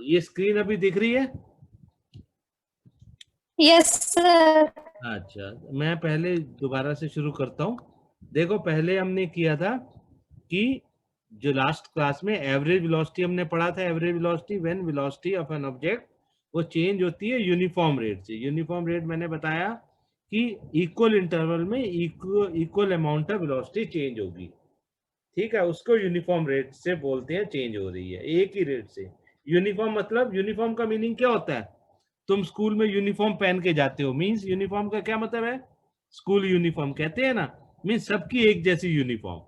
ये स्क्रीन अभी दिख रही है? Yes sir. अच्छा, मैं पहले दोबारा से शुरू करता हूँ। देखो, पहले हमने किया था कि जो लास्ट क्लास में एवरेज वेलोसिटी हमने पढ़ा था, average velocity when velocity of an object वो चेंज होती है यूनिफॉर्म रेट से। यूनिफॉर्म रेट मैंने बताया कि इक्वल इंटरवल में equal amount of velocity change होगी। ठीक है, उसको यूनिफॉर्म रेट से बोलते हैं, चेंज हो रही है एक ही रेट से। यूनिफॉर्म मतलब, यूनिफॉर्म का मीनिंग क्या होता है? तुम स्कूल में यूनिफॉर्म पहन के जाते हो, मींस यूनिफॉर्म का क्या मतलब है? स्कूल यूनिफॉर्म कहते हैं ना, मींस सबकी एक जैसी यूनिफॉर्म,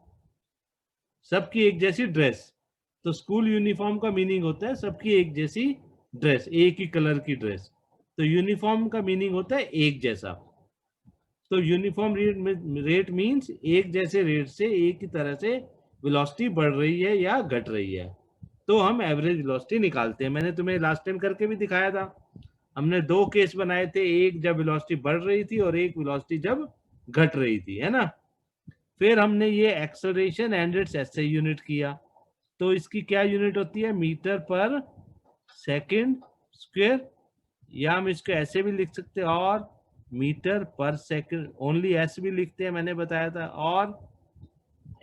सबकी एक जैसी ड्रेस। तो स्कूल यूनिफॉर्म का मीनिंग होता है सबकी एक जैसी ड्रेस, एक ही कलर की ड्रेस। तो यूनिफॉर्म का मीनिंग होता है एक जैसा। तो यूनिफॉर्म रेट मींस एक जैसे रेट से एक ही तरह से वेलोसिटी बढ़ रही है या घट रही है, तो हम एवरेज वेलोसिटी निकालते हैं। मैंने तुम्हें लास्ट टाइम करके भी दिखाया था। हमने दो केस बनाए थे, एक जब वेलोसिटी बढ़ रही थी और एक वेलोसिटी जब घट रही थी, है ना। फिर हमने ये acceleration and it's SI unit किया। तो इसकी क्या यूनिट होती है? मीटर पर सेकंड स्क्वायर, या हम इसको ऐसे भी लिख सकते हैं, और मीटर पर सेकंड ओनली एस भी लिखते हैं, मैंने बताया था, और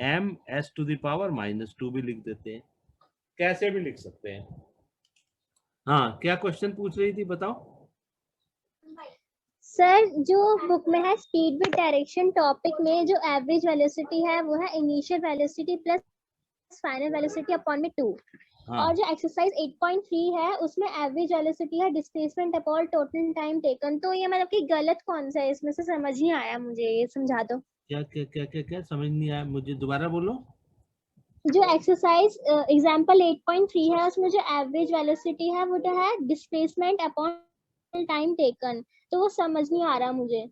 M S to the power -2 भी लिख देते हैं, कैसे भी लिख सकते हैं। हाँ, क्या क्वेश्चन पूछ रही थी, बताओ। सर जो बुक में है स्पीड विद डायरेक्शन टॉपिक में जो एवरेज वेलोसिटी है वो है initial velocity plus final velocity upon में 2। हाँ, और जो एक्सरसाइज 8.3 है उसमें एवरेज वेलोसिटी है displacement upon total time taken. तो ये मतलब कि गलत कौन सा है इसमें से, समझ नहीं आया मुझे, ये समझा दो। क्या क्या क्या क्या क्या समझ नहीं आया, मुझे दोबारा बोलो। जो एक्सरसाइज एग्जांपल 8.3 है उसमें जो एवरेज वेलोसिटी है वो जो है डिस्प्लेसमेंट अपॉन टाइम टेकन, तो वो समझ नहीं आ रहा मुझे,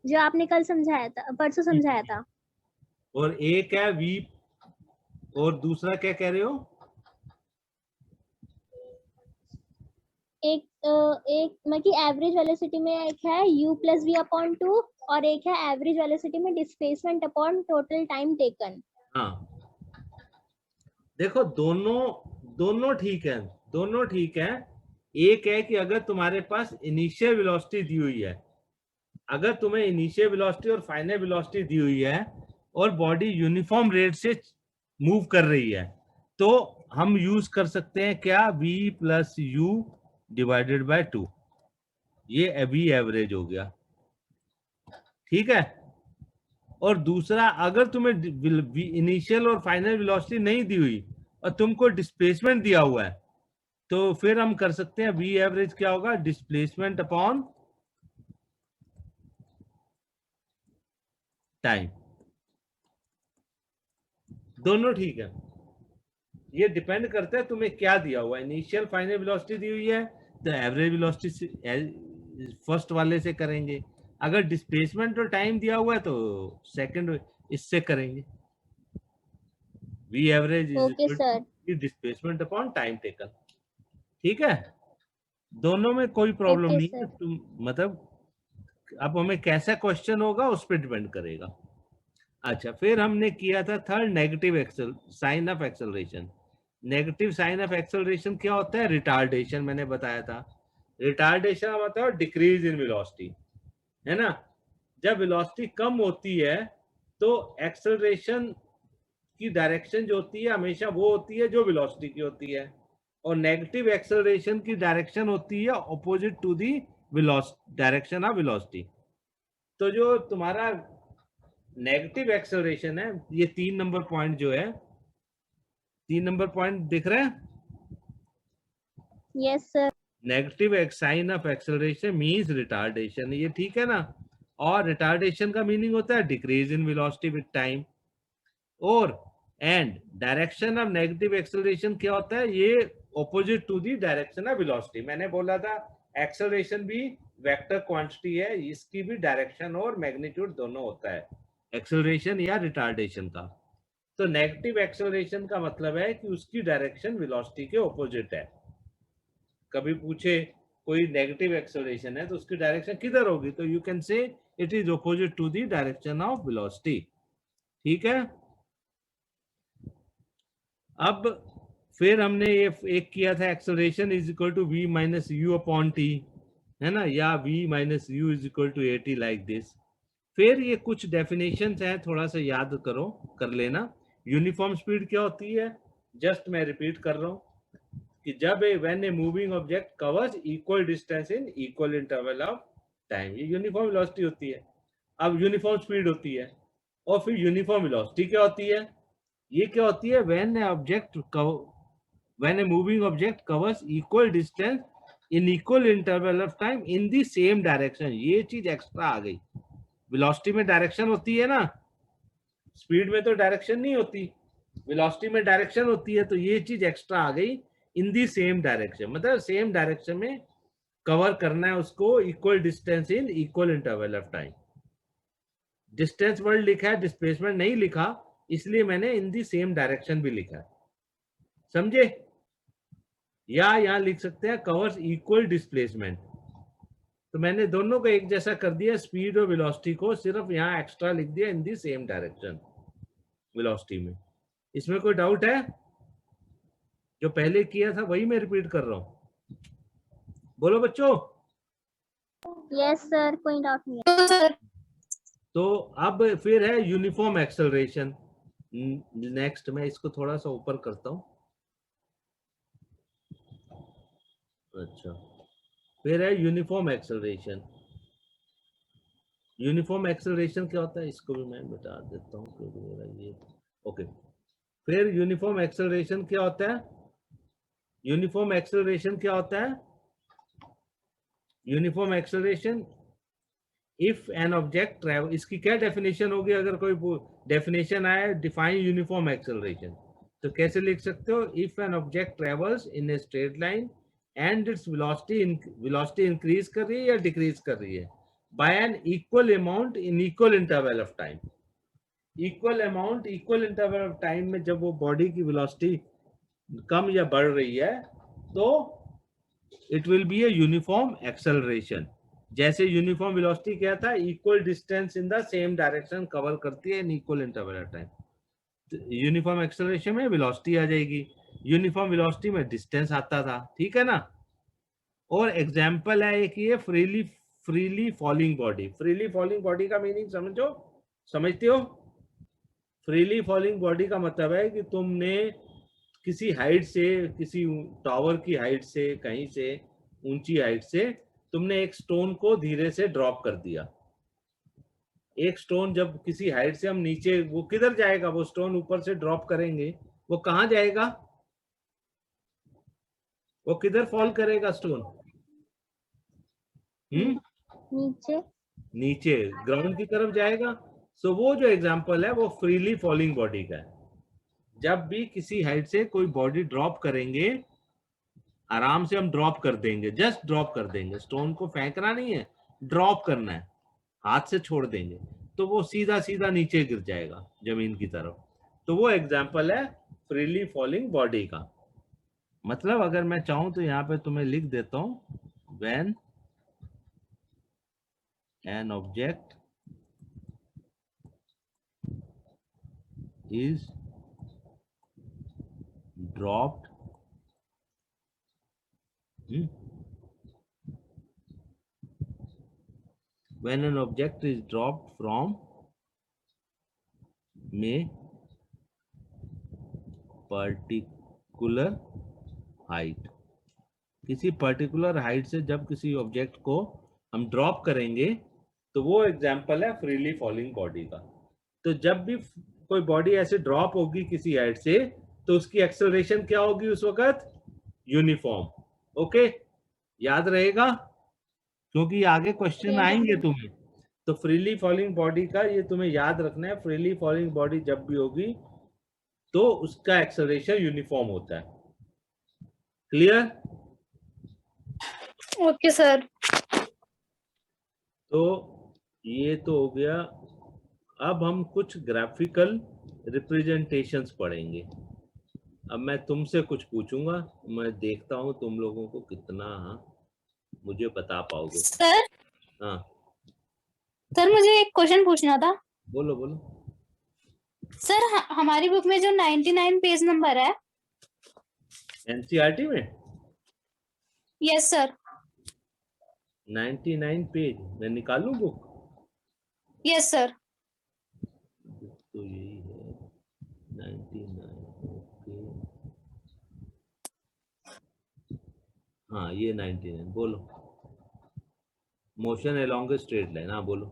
जो आपने कल समझाया था, परसों समझाया था। और एक है वी, और दूसरा क्या कह रहे हो? एक मतलब कि एवरेज वेलोसिटी में एक है u प्लस वी अपॉन 2 और एक है एवरेज वेलोसिटी में displacement upon total time taken. हाँ, देखो, दोनों दोनों ठीक है, दोनों ठीक है। एक है कि अगर तुम्हारे पास इनिशियल वेलोसिटी दी हुई है, अगर तुम्हें इनिशियल वेलोसिटी और फाइनल वेलोसिटी दी हुई है और बॉडी यूनिफॉर्म रेट से मूव कर रही है, तो हम यूज कर सकते हैं क्या? v plus you divided by 2, ये v एवरेज हो गया। ठीक है। और दूसरा, अगर तुम्हें इनिशियल और फाइनल वेलोसिटी नहीं दी हुई और तुमको डिस्प्लेसमेंट दिया हुआ है, तो फिर हम कर सकते हैं v एवरेज क्या होगा? Displacement upon time. दोनों ठीक है, ये डिपेंड करता है तुम्हें क्या दिया हुआ है। इनिशियल फाइनल वेलोसिटी दी हुई है तो एवरेज वेलोसिटी फर्स्ट वाले से करेंगे, अगर डिस्प्लेसमेंट और टाइम दिया हुआ है तो सेकंड इससे करेंगे। V average is okay equal sir. To displacement upon time taken. ठीक है, दोनों में कोई प्रॉब्लम ओके नहीं है। सर। तुम मतलब, अब हमें कैसा क्वेश्चन होगा उस पर डिपेंड करेगा। अच्छा, फिर हमने किया था third, negative axle sign of acceleration. Negative sign of acceleration क्या होता है? रिटार्डेशन, मैंने बताया था। रिटार्डेशन का मतलब डिक्रीज इन वेलोसिटी, है ना। जब वेलोसिटी कम होती है तो एक्सेलरेशन की डायरेक्शन जो होती है हमेशा वो होती है जो वेलोसिटी की होती है, और नेगेटिव एक्सेलरेशन की डायरेक्शन होती है opposite to the direction of velocity. तो जो तुम्हारा नेगेटिव एक्सेलरेशन है, ये 3 नंबर पॉइंट जो है, 3 नंबर पॉइंट दिख रहा है? Yes sir. Negative sign of acceleration means retardation, ये ठीक है ना। और रिटार्डेशन का मीनिंग होता है decrease in velocity with time. और and direction of negative acceleration क्या होता है? ये opposite to the direction of velocity. मैंने बोला था एक्सेलरेशन भी वेक्टर क्वांटिटी है, इसकी भी डायरेक्शन और मैग्नीट्यूड दोनों होता है, एक्सेलरेशन या रिटार्डेशन का। तो नेगेटिव एक्सेलरेशन का मतलब है कि उसकी डायरेक्शन वेलोसिटी के ऑपोजिट है। कभी पूछे कोई नेगेटिव एक्सेलरेशन है तो उसकी डायरेक्शन किधर होगी, तो you can say it is opposite to the direction of velocity. ठीक है। अब फिर हमने ये एक किया था acceleration is equal to v minus u upon t, है ना, या v minus u is equal to a t like this. फिर ये कुछ डेफिनेशंस हैं, थोड़ा सा याद करो, कर लेना। यूनिफॉर्म स्पीड क्या होती है, जस्ट मैं रिपीट कर रहा हूँ कि जब when a moving object covers equal distance in equal interval of time, ये यूनिफॉर्म वेलोसिटी होती है। अब यूनिफॉर्म स्पीड होती है, और फिर यूनिफॉर्म वेलोसिटी क्या होती है, ये क्या होती है, when a moving object covers equal distance in equal interval of time in the same direction। ये चीज एक्स्ट्रा आ गई। वेलोसिटी में डायरेक्शन होती है ना, स्पीड में तो डायरेक्शन नहीं होती, वेलोसिटी में डायरेक्शन होती है, तो ये चीज एक्स्ट्रा आ गई, इन दी सेम डायरेक्शन, मतलब सेम डायरेक्शन में कवर करना है उसको, equal distance in equal interval of time. Distance word लिखा है, डिस्प्लेसमेंट नहीं लिखा, इसलिए मैंने इन दी सेम डायरेक्शन भी लिखा है, समझे। या यहां लिख सकते हैं कवर्स इक्वल डिस्प्लेसमेंट, तो मैंने दोनों को एक जैसा कर दिया, स्पीड और वेलोसिटी को, सिर्फ यहाँ एक्स्ट्रा लिख दिया इन दी सेम डायरेक्शन वेलोसिटी में। इसमें कोई डाउट है? जो पहले किया था वही मैं रिपीट कर रहा हूँ, बोलो बच्चों। यस सर, कोई डाउट नहीं है सर। तो अब फिर है यूनिफॉर्म एक्सेलरेशन। नेक्स्ट मैं इसको थोड़ा सा ऊपर करता हूँ। अच्छा, फिर है यूनिफॉर्म एक्सेलरेशन। यूनिफॉर्म एक्सेलरेशन क्या होता है, इसको भी मैं मिटा देता हूँ क्योंकि मेरा ये ओके। फिर यूनिफॉर्म एक्सेलरेशन क्या होता है, यूनिफॉर्म एक्सेलरेशन क्या होता है, uniform acceleration if an object travel, इसकी क्या डेफिनेशन होगी, अगर कोई डेफिनेशन आए, डिफाइन यूनिफॉर्म एक्सेलरेशन, तो कैसे लिख सकते हो, if an object travels in a straight line and its velocity increase कर रही है या डिक्रीज कर रही है by an equal amount in equal interval of time. Equal amount equal interval of time में जब वो बॉडी की वेलोसिटी कम या बढ़ रही है तो it will be a uniform acceleration. जैसे यूनिफॉर्म वेलोसिटी क्या था, equal distance in the same direction cover करती है इन equal interval of time. Uniform acceleration में वेलोसिटी आ जाएगी, यूनिफॉर्म वेलोसिटी में डिस्टेंस आता था, ठीक है ना। और एग्जांपल है एक ये freely falling body. Freely falling body का मीनिंग समझो, समझते हो? फ्रीली फॉलिंग बॉडी का मतलब है कि तुमने किसी हाइट से, किसी टावर की हाइट से, कहीं से ऊंची हाइट से तुमने एक स्टोन को धीरे से ड्रॉप कर दिया। एक स्टोन जब किसी हाइट से हम नीचे, वो किधर जाएगा, वो स्टोन ऊपर से ड्रॉप करेंगे, वो कहाँ जाएगा, वो किधर फॉल करेगा स्टोन? नीचे, नीचे ग्राउंड की तरफ जाएगा। सो वो जो एग्जांपल है वो फ्रीली फॉलिंग बॉडी का है। जब भी किसी हाइट से कोई बॉडी ड्रॉप करेंगे, आराम से हम ड्रॉप कर देंगे, जस्ट ड्रॉप कर देंगे, स्टोन को फेंकना नहीं है, ड्रॉप करना है, हाथ से छोड़ देंगे, तो वो सीधा सीधा नीचे गिर जाएगा जमीन की तरफ। तो वो एग्जांपल है फ्रीली फॉलिंग बॉडी का। मतलब अगर मैं चाहूं तो यहाँ पे तुम्हें लिख देता हूं, when an object is dropped when an object is dropped from a particular height, किसी पर्टिकुलर हाइट से जब किसी ऑब्जेक्ट को हम ड्रॉप करेंगे तो वो एग्जांपल है फ्रीली फॉलिंग बॉडी का। तो जब भी कोई बॉडी ऐसे ड्रॉप होगी किसी हाइट से तो उसकी एक्सेलरेशन क्या होगी उस वक्त, यूनिफॉर्म। ओके, याद रहेगा क्योंकि आगे क्वेश्चन आएंगे तुम्हें। तो फ्रीली फॉलिंग बॉडी का ये तुम्हें याद रखना है, फ्रीली फॉलिंग बॉडी जब भी होगी तो उसका एक्सेलरेशन यूनिफॉर्म होता है। क्लियर? Okay sir. तो ये तो हो गया। अब हम कुछ ग्राफिकल रिप्रेजेंटेशंस पढ़ेंगे। अब मैं तुमसे कुछ पूछूंगा, मैं देखता हूं तुम लोगों को कितना मुझे बता पाओगे। सर, हाँ सर मुझे एक क्वेश्चन पूछना था। बोलो बोलो। सर हमारी बुक में जो 99 पेज नंबर है एनसीईआरटी में यस सर। 99 पेज मैं निकालूं बुक? Yes sir. तो यही है 99। ओके, हाँ ये 99। बोलो, मोशन अलोंग ए स्ट्रेट लाइन। हाँ बोलो।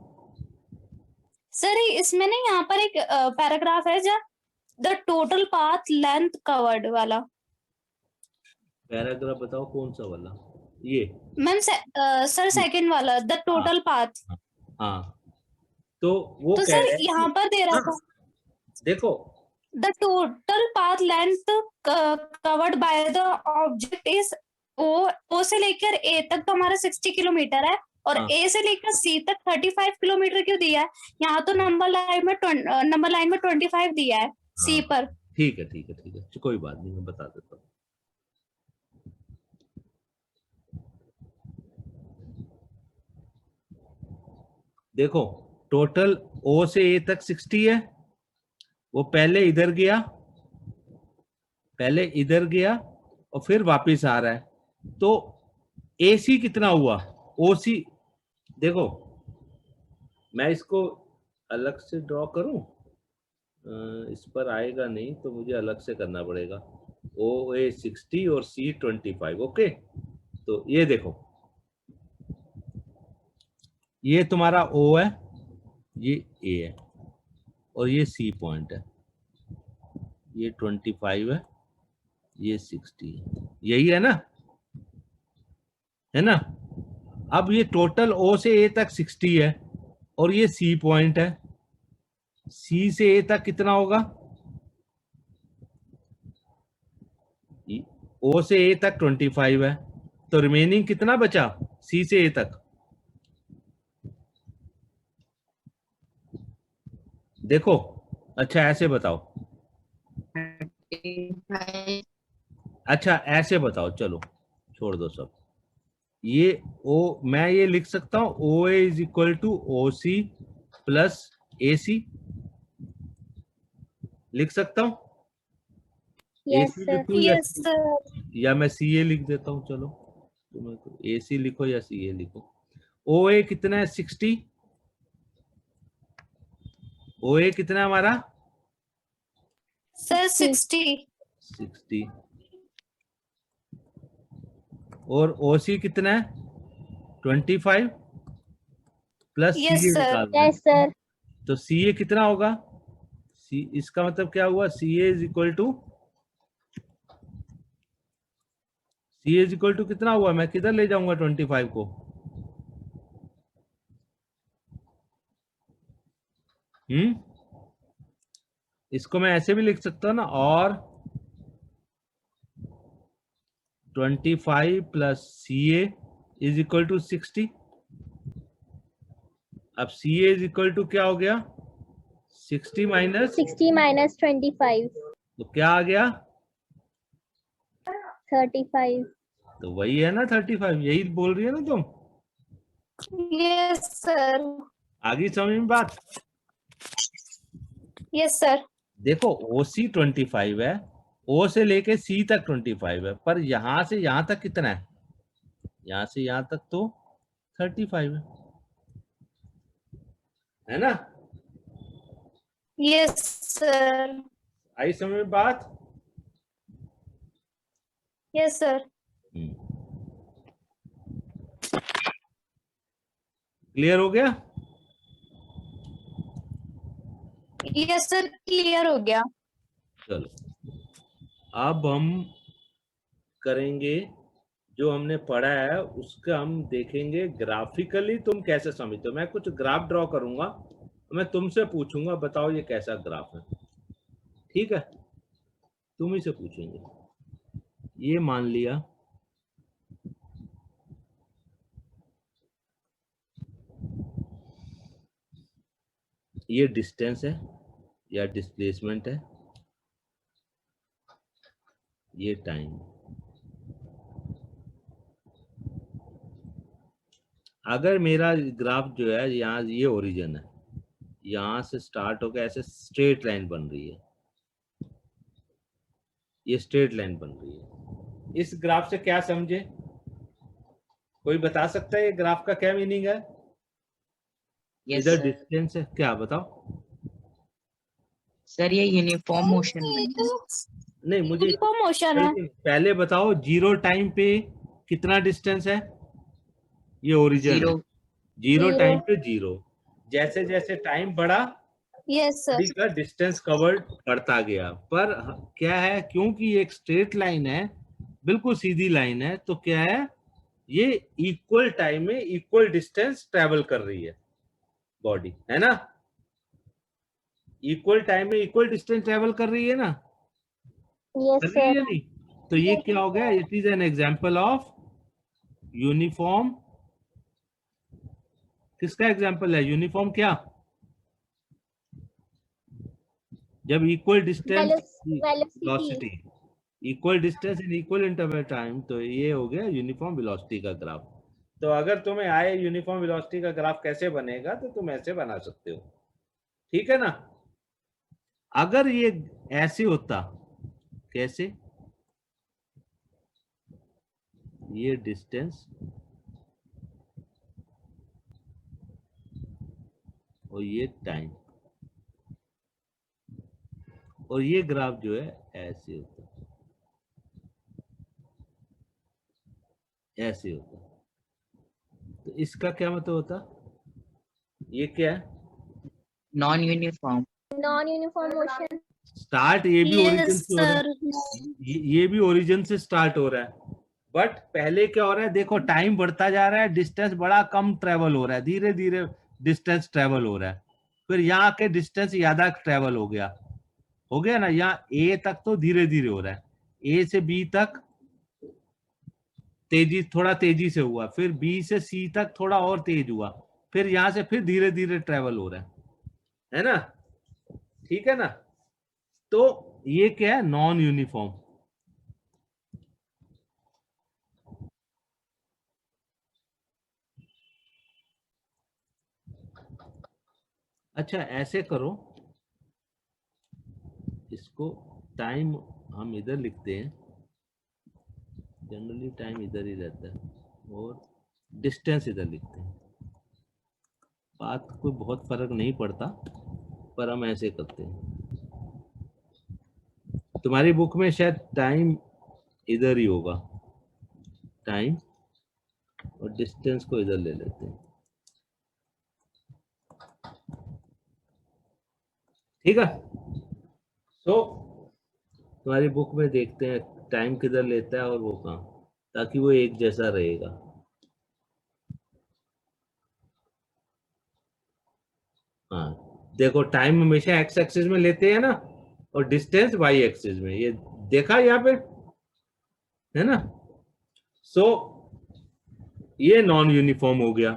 सर इसमें ना यहाँ पर एक पैराग्राफ है जो the total path length covered वाला। पैराग्राफ बताओ कौन सा वाला? ये मैम सर सेकंड वाला द टोटल पाथ। हाँ, तो वो तो कह सर रहे हैं यहाँ कि पर दे रहा था हाँ, देखो the total path length covered by the object is O से लेकर ए तक तो हमारा 60 किलोमीटर है, और हाँ ए से लेकर सी तक 35 किलोमीटर क्यों दिया है? यहाँ तो नंबर लाइन में 25 दिया है सी हाँ, पर। ठीक है ठीक है ठीक है, कोई बात नहीं, मैं बता देता हूँ। देखो, टोटल ओ से ए तक 60 है, वो पहले इधर गया और फिर वापस आ रहा है, तो एसी कितना हुआ? ओसी देखो, मैं इसको अलग से ड्रॉ करूं, इस पर आएगा नहीं तो मुझे अलग से करना पड़ेगा। ओ ए 60 और सी 25। ओके, तो ये देखो, ये तुम्हारा ओ है, ये ए है, और ये सी पॉइंट है, ये 25 है, ये 60 है, यही है ना? है ना? अब ये टोटल ओ से ए तक 60 है और ये सी पॉइंट है, सी से ए तक कितना होगा? ओ से ए तक 25 है, तो रिमेनिंग कितना बचा सी से ए तक? देखो, अच्छा ऐसे बताओ, अच्छा ऐसे बताओ, चलो छोड़ दो सब ये। ओ मैं ये लिख सकता हूं, O A is equal to O C plus A C, लिख सकता हूं? Yes AC sir. लिखूं यस सर। या मैं सी ए लिख देता हूं? चलो तुम्हें तो AC लिखो या सी ए लिखो। ओ ए कितना है? 60। ओ ए कितना है हमारा? सर 60। 60। और ओ सी कितना है? 25 प्लस सी यस ए सर। निकालना है, यस सर। तो सी ए कितना होगा? सी, इसका मतलब क्या हुआ? C A is equal to, C is equal to कितना हुआ? मैं किधर ले जाऊंगा 25 को? इसको मैं ऐसे भी लिख सकता हूँ ना, और 25 plus C A is equal to 60। अब C A is equal to क्या हो गया? 60 माइनस, 60 माइनस 25, तो क्या आ गया? 35। तो वही है ना 35, यही बोल रही है ना तुम? Yes sir. आगे समझ में बात? Yes sir. देखो ओ सी 25 है, ओ से लेके सी तक 25 है, पर यहां से यहां तक कितना है? यहां से यहां तक तो 35 है ना? Yes sir. आई समझ में बात? Yes sir. क्लियर हो गया? यस सर, क्लियर हो गया। चलो, अब हम करेंगे जो हमने पढ़ा है उसका, हम देखेंगे ग्राफिकली तुम कैसे समझते हो। मैं कुछ ग्राफ ड्रॉ करूंगा, मैं तुमसे पूछूंगा बताओ ये कैसा ग्राफ है, ठीक है? तुम ही से पूछेंगे। ये मान लिया ये डिस्टेंस है या डिस्प्लेसमेंट है, ये टाइम। अगर मेरा ग्राफ जो है, यहाँ ये ओरिजिन है, यहाँ से स्टार्ट होकर ऐसे स्ट्रेट लाइन बन रही है, ये स्ट्रेट लाइन बन रही है, इस ग्राफ से क्या समझे? कोई बता सकता है ये ग्राफ का क्या मीनिंग है? यस इधर सर। डिस्टेंस है, क्या बताओ? सर ये यूनिफॉर्म मोशन ये में तो नहीं, मुझे यूनिफॉर्म मोशन है। पहले बताओ, जीरो टाइम पे कितना डिस्टेंस है? ये ओरिजिन है। 0 जीरो Zero. टाइम पे जीरो। जैसे जैसे टाइम बढ़ा, यस सर। बॉडी का डिस्टेंस कवर्ड बढ़ता गया। पर क्या है, क्योंकि ये एक स्ट्रेट लाइन है, बिल्कुल सीधी लाइन है, तो क्या है, ये इक्वल टाइम में इक्वल डिस्टेंस ट्रेवल कर रही है बॉडी, है ना? इक्वल टाइम में इक्वल डिस्टेंस ट्रेवल कर रही है ना? Yes, कर रही है sir. या नहीं? तो ये क्या हो गया? It is an example of uniform. किसका एग्जाम्पल है? यूनिफॉर्म क्या? जब equal distance, Velocity. Velocity, equal distance in equal interval time, तो ये हो गया यूनिफॉर्म वेलोसिटी का ग्राफ। तो अगर तुम्हें आए यूनिफॉर्म वेलोसिटी का ग्राफ कैसे बनेगा, तो तुम ऐसे बना सकते हो, ठीक है ना? अगर ये ऐसे होता, कैसे? ये डिस्टेंस और ये टाइम, और ये ग्राफ जो है ऐसे होता, ऐसे होता। तो इसका क्या मतलब होता? ये क्या है? Non uniform. Non-uniform motion. Start ये भी ओरिजिन यस से हो रहा सर। है, ये भी ओरिजिन से स्टार्ट हो रहा है। बट पहले क्या हो रहा है, देखो, टाइम बढ़ता जा रहा है, डिस्टेंस बड़ा कम ट्रेवल हो रहा है, धीरे धीरे डिस्टेंस ट्रेवल हो रहा है। फिर यहाँ के डिस्टेंस ज्यादा ट्रेवल हो गया ना? यहाँ ए तक तो धीरे धीरे हो रहा है, ए से बी तक तेजी, थोड़ा तेजी से हुआ, फिर बी से सी तक थोड़ा और तेज हुआ, फिर यहाँ से फिर धीरे धीरे ट्रेवल हो रहा है ना? ठीक है ना? तो ये क्या है? Non uniform. अच्छा, ऐसे करो, इसको टाइम हम इधर लिखते हैं, जनरली टाइम इधर ही रहता है, और डिस्टेंस इधर लिखते हैं। बात कोई बहुत फर्क नहीं पड़ता, पर हम ऐसे करते हैं। तुम्हारी बुक में शायद टाइम इधर ही होगा, टाइम, और डिस्टेंस को इधर ले लेते हैं, ठीक है? सो तुम्हारी बुक में देखते हैं टाइम किधर लेता है और वो कहाँ, ताकि वो एक जैसा रहेगा। हाँ, देखो, टाइम हमेशा एक्स एक्सिस में लेते हैं ना, और डिस्टेंस वाई एक्सिस में, ये देखा यहाँ पे, है ना? सो ये नॉन यूनिफॉर्म हो गया।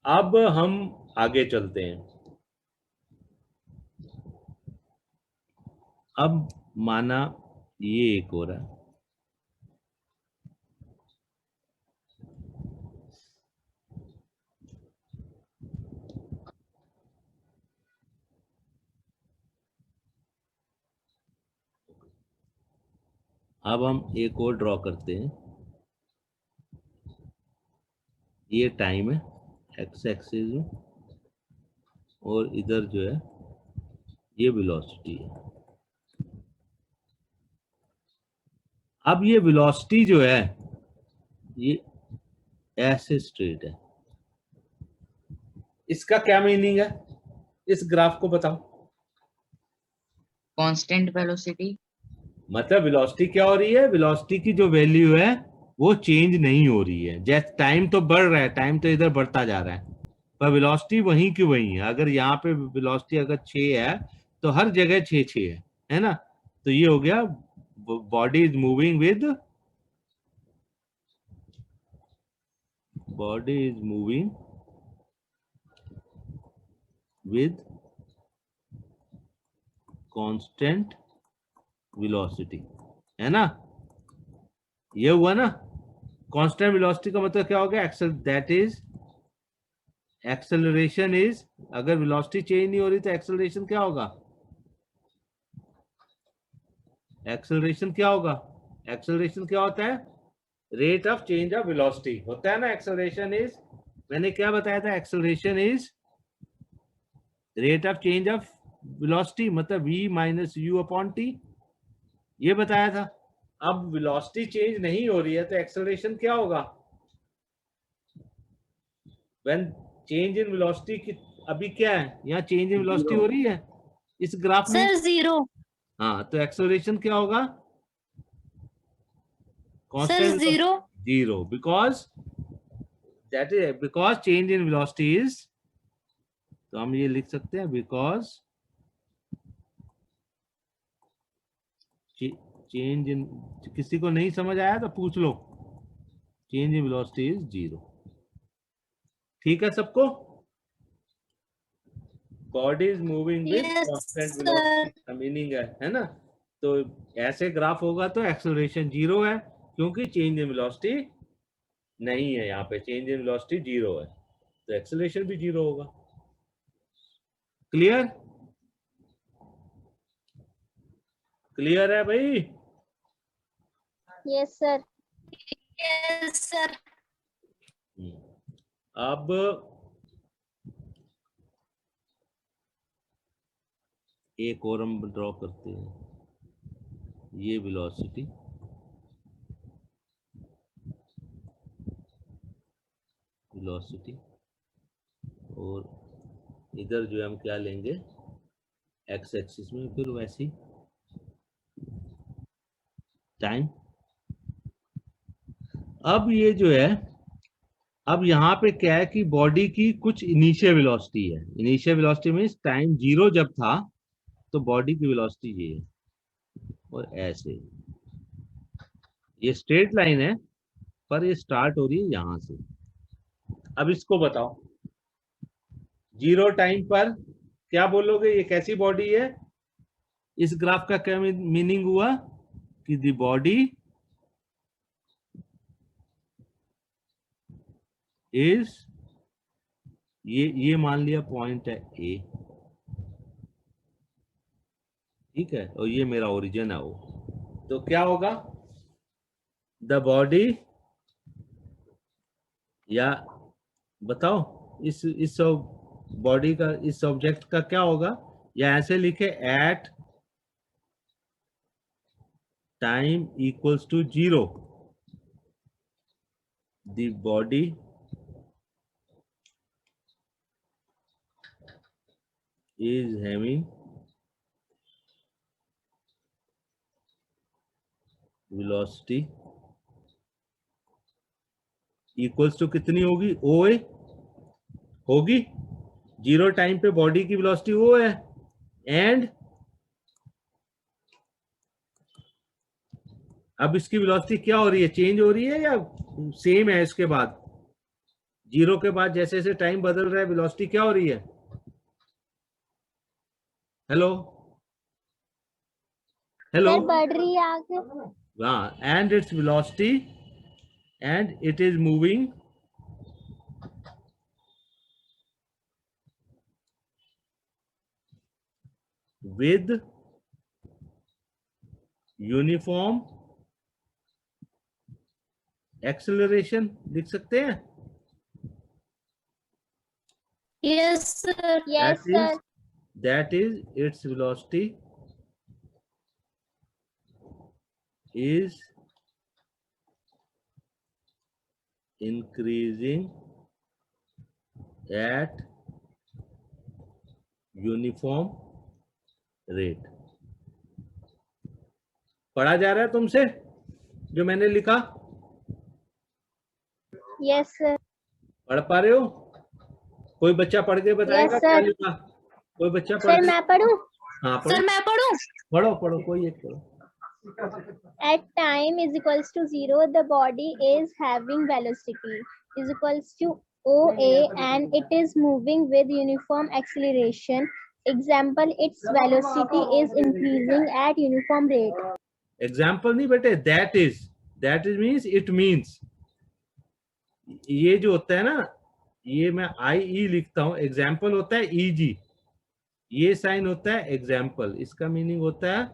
अब हम आगे चलते हैं। अब माना ये एक हो रहा है, अब हम एक और ड्रॉ करते हैं। ये टाइम है एक्स एक्सिस में, और इधर जो है ये वेलोसिटी है। अब ये वेलोसिटी जो है ये ऐसे स्ट्रेट है। इसका क्या मीनिंग है? इस ग्राफ को बताओ। Constant velocity. मतलब वेलोसिटी क्या हो रही है? वेलोसिटी की जो वैल्यू है वो चेंज नहीं हो रही है। जैसे टाइम तो बढ़ रहा है, टाइम तो इधर बढ़ता जा रहा है, पर वेलोसिटी वहीं की वहीं है। अगर यहाँ पे वेलोसिटी अगर 6 है, तो हर जगह 6 है ना? तो ये हो गया, body is moving with, body is moving with constant velocity, है ना? ये हुआ ना? कांस्टेंट वेलोसिटी का मतलब क्या हो गया? दैट इज एक्सेलरेशन इज, अगर वेलोसिटी चेंज नहीं हो रही तो एक्सेलरेशन क्या होगा? एक्सेलरेशन क्या होगा? एक्सेलरेशन क्या होता है? Rate of change of velocity होता है ना। एक्सेलरेशन इज, मैंने क्या बताया था? Acceleration is rate of change of velocity, मतलब v minus u upon T, ये बताया था। अब वेलोसिटी चेंज नहीं हो रही है तो एक्सेलरेशन क्या होगा? व्हेन चेंज इन वेलोसिटी की, अभी क्या है यहाँ? चेंज इन वेलोसिटी हो रही है इस ग्राफ में। सर 0। हाँ, तो एक्सेलरेशन क्या होगा? Sir constant 0। 0, because that is because change in velocity is, तो हम ये लिख सकते हैं बिकॉज चेंज इन, किसी को नहीं समझ आया तो पूछ लो, चेंज इन वेलोसिटी इज 0। ठीक है सबको? Body is moving with Yes, constant sir. Velocity का मीनिंग है ना? तो ऐसे ग्राफ होगा तो एक्सेलरेशन 0 है, क्योंकि चेंज इन वेलोसिटी नहीं है यहाँ पे, चेंज इन वेलोसिटी 0 है, तो एक्सेलरेशन भी 0 होगा। क्लियर? क्लियर है भाई? Yes sir. Yes, sir. अब एक और हम ड्रॉ करते हैं, ये वेलोसिटी, वेलोसिटी, और इधर जो है हम क्या लेंगे? एक्स एक्सिस में, फिर वैसी टाइम। अब ये जो है, अब यहाँ पे क्या है कि बॉडी की कुछ इनिशियल वेलोसिटी है। इनिशियल वेलोसिटी मींस टाइम 0 जब था तो बॉडी की वेलोसिटी ये है, और ऐसे ये स्ट्रेट लाइन है, पर ये स्टार्ट हो रही है यहां से। अब इसको बताओ, 0 टाइम पर क्या बोलोगे? ये कैसी बॉडी है? इस ग्राफ का क्या मीनिंग हुआ कि द बॉडी इज, ये मान लिया पॉइंट है ए, ठीक है, और ये मेरा ओरिजिन है ओ, तो क्या होगा? द बॉडी, या बताओ इस बॉडी का, इस ऑब्जेक्ट का क्या होगा? या ऐसे लिखे, at time equals to 0 the body is having velocity equals to कितनी होगी? OA होगी। 0 टाइम पे बॉडी की वेलोसिटी O है, एंड अब इसकी वेलोसिटी क्या हो रही है? चेंज हो रही है या सेम है? इसके बाद 0 के बाद जैसे जैसे टाइम बदल रहा है वेलोसिटी क्या हो रही है? हेलो हेलो, सर बढ़ रही है आगे। हाँ, and its velocity, and it is moving with uniform acceleration, लिख सकते हैं। Yes, sir. Yes sir. that is its velocity is increasing at uniform rate। पढ़ा जा रहा है तुमसे जो मैंने लिखा? Yes sir. पढ़ पा रहे हो? कोई बच्चा पढ़ के बताएगा Yes, क्या sir. लिखा? कोई बच्चा सर पढ़ के? मैं पढ़ूं? हाँ सर पढ़ो मैं पढ़ूं? पढ़ो पढ़ो, कोई एक पढ़ो। At time is equals to 0, the body is having velocity is equals to OA and it is moving with uniform acceleration. Example, its velocity is increasing at uniform rate. Example नहीं बेटे, that is means it means, ये जो होता है ना, ये मैं IE लिखता हूं, एग्जाम्पल होता है EG, ये साइन होता है एग्जाम्पल, इसका मीनिंग होता है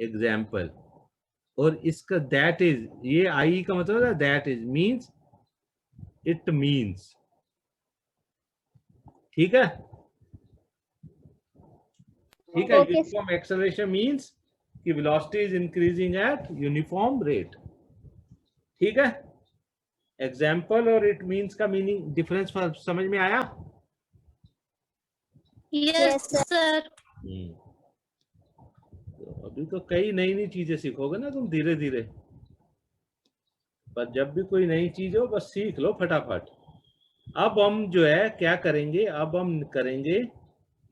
एग्जाम्पल, और इसका दैट इज, ये आई का मतलब है that is means, it means, ठीक है, ठीक है। Okay, यूनिफॉर्म एक्सेलरेशन मींस कि velocity is increasing at uniform rate, ठीक है। एग्जाम्पल और इट मींस का मीनिंग डिफरेंस समझ में आया? Yes sir. सर। तो अभी तो कई नई नई चीजें सीखोगे ना तुम धीरे धीरे, पर जब भी कोई नई चीज हो बस सीख लो फटाफट। अब हम जो है क्या करेंगे, अब हम करेंगे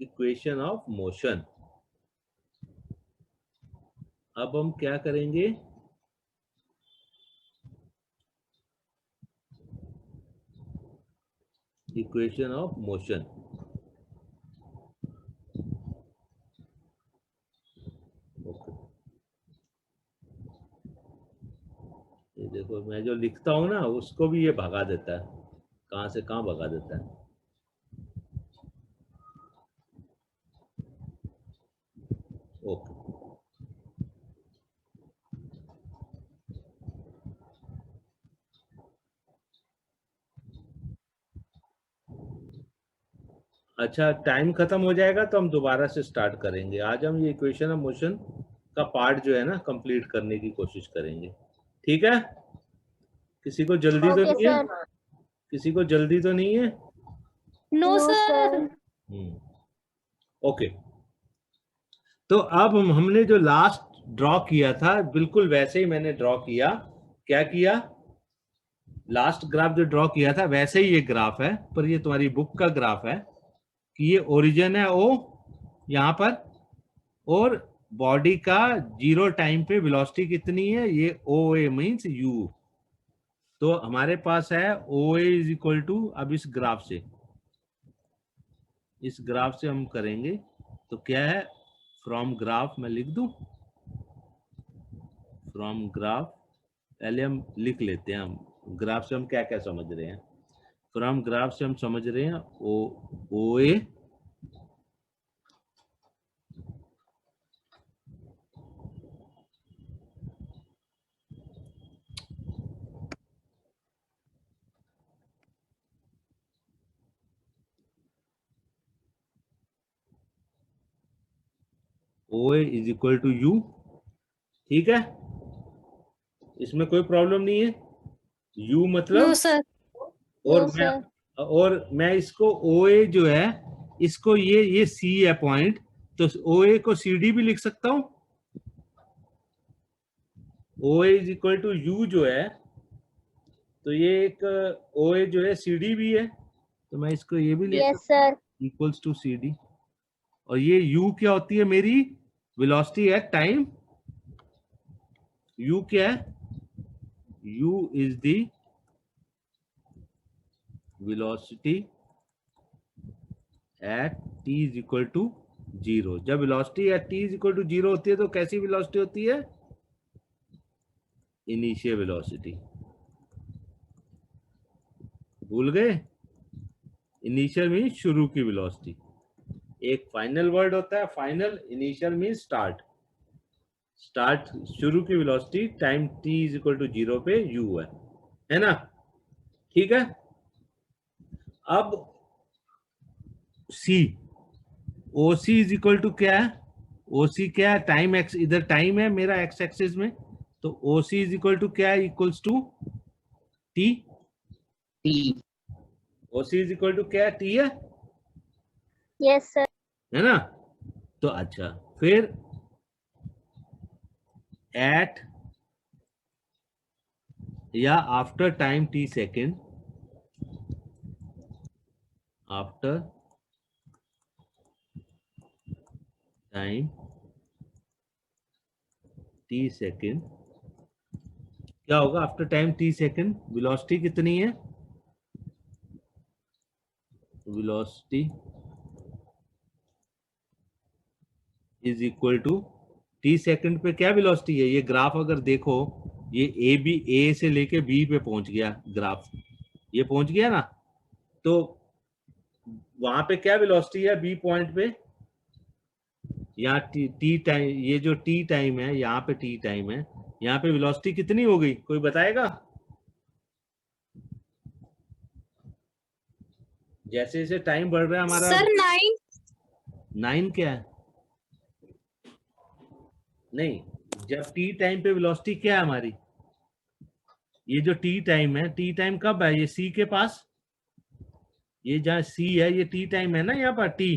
इक्वेशन ऑफ मोशन। अब हम क्या करेंगे, इक्वेशन ऑफ मोशन। ओके, ये देखो मैं जो लिखता हूं ना उसको भी ये भगा देता है, कहां से कहां भगा देता है। ओके, अच्छा टाइम खत्म हो जाएगा तो हम दोबारा से स्टार्ट करेंगे। आज हम ये इक्वेशन ऑफ मोशन का पार्ट जो है ना कंप्लीट करने की कोशिश करेंगे, ठीक है। किसी को जल्दी तो Okay, नहीं है? sir. किसी को जल्दी तो नहीं है? No No, sir. sir. Okay, तो अब हमने जो लास्ट ड्रॉ किया था बिल्कुल वैसे ही मैंने ड्रॉ किया। क्या किया? लास्ट ग्राफ जो ड्रॉ किया था वैसे ही ये ग्राफ है, पर ये तुम्हारी बुक का ग्राफ है कि ये ओरिजिन है ओ यहाँ पर, और बॉडी का जीरो टाइम पे वेलोसिटी कितनी है, ये ओ ए मीन्स यू। तो हमारे पास है O A is equal to, अब इस ग्राफ से हम करेंगे तो क्या है, फ्रॉम ग्राफ मैं लिख दूं, फ्रॉम ग्राफ पहले हम लिख लेते हैं, हम ग्राफ से हम क्या क्या समझ रहे हैं। फ्रॉम ग्राफ से हम समझ रहे हैं ओ A is equal to you, ठीक है, इसमें कोई प्रॉब्लम नहीं है। यू मतलब नो सर। और No, मैं sir. इसको ओ ए जो है इसको ये सी है पॉइंट, तो ओ ए को सी डी भी लिख सकता हूं। O A is equal to you जो है, तो ये एक ओ ए जो है सी डी भी है, तो मैं इसको ये भी लिख Yes, sir. Equals to C D. और ये u क्या होती है मेरी, वेलोसिटी एट टाइम। u क्या है, u is the velocity at t is equal to 0। जब velocity at t is equal to 0 होती है तो कैसी वेलोसिटी होती है, इनिशियल वेलोसिटी। भूल गए, इनिशियल मीन शुरू की वेलोसिटी। एक फाइनल वर्ड होता है final, initial mean start. Start शुरू की velocity time t is equal to 0 पे u है ना, ठीक है। अब c, O C is equal to क्या है, ओ सी क्या है, टाइम एक्स, इधर टाइम है मेरा एक्स एक्सिस में, तो O C is equal to क्या है, equals to T. T. O C is equal to क्या है, टी है Yes, sir. है ना। तो अच्छा फिर एट या after time T second, after time T second क्या होगा, after time T second velocity कितनी है, velocity is equal to T second पे क्या वेलोसिटी है। ये ग्राफ अगर देखो, ये ए से लेके बी पे पहुंच गया ग्राफ, ये पहुंच गया ना, तो वहां पे क्या वेलोसिटी है बी पॉइंट पे, यहाँ टी टाइम, ये जो टी टाइम है यहाँ पे टी टाइम है, यहाँ पे वेलोसिटी कितनी हो गई, कोई बताएगा? जैसे जैसे टाइम बढ़ रहा है हमारा। सर 9। 9 क्या है? नहीं, जब टी टाइम पे वेलोसिटी क्या है हमारी? ये जो टी टाइम है, टी टाइम कब है? ये सी के पास, ये जहाँ सी है ये टी टाइम है ना यहाँ पर टी।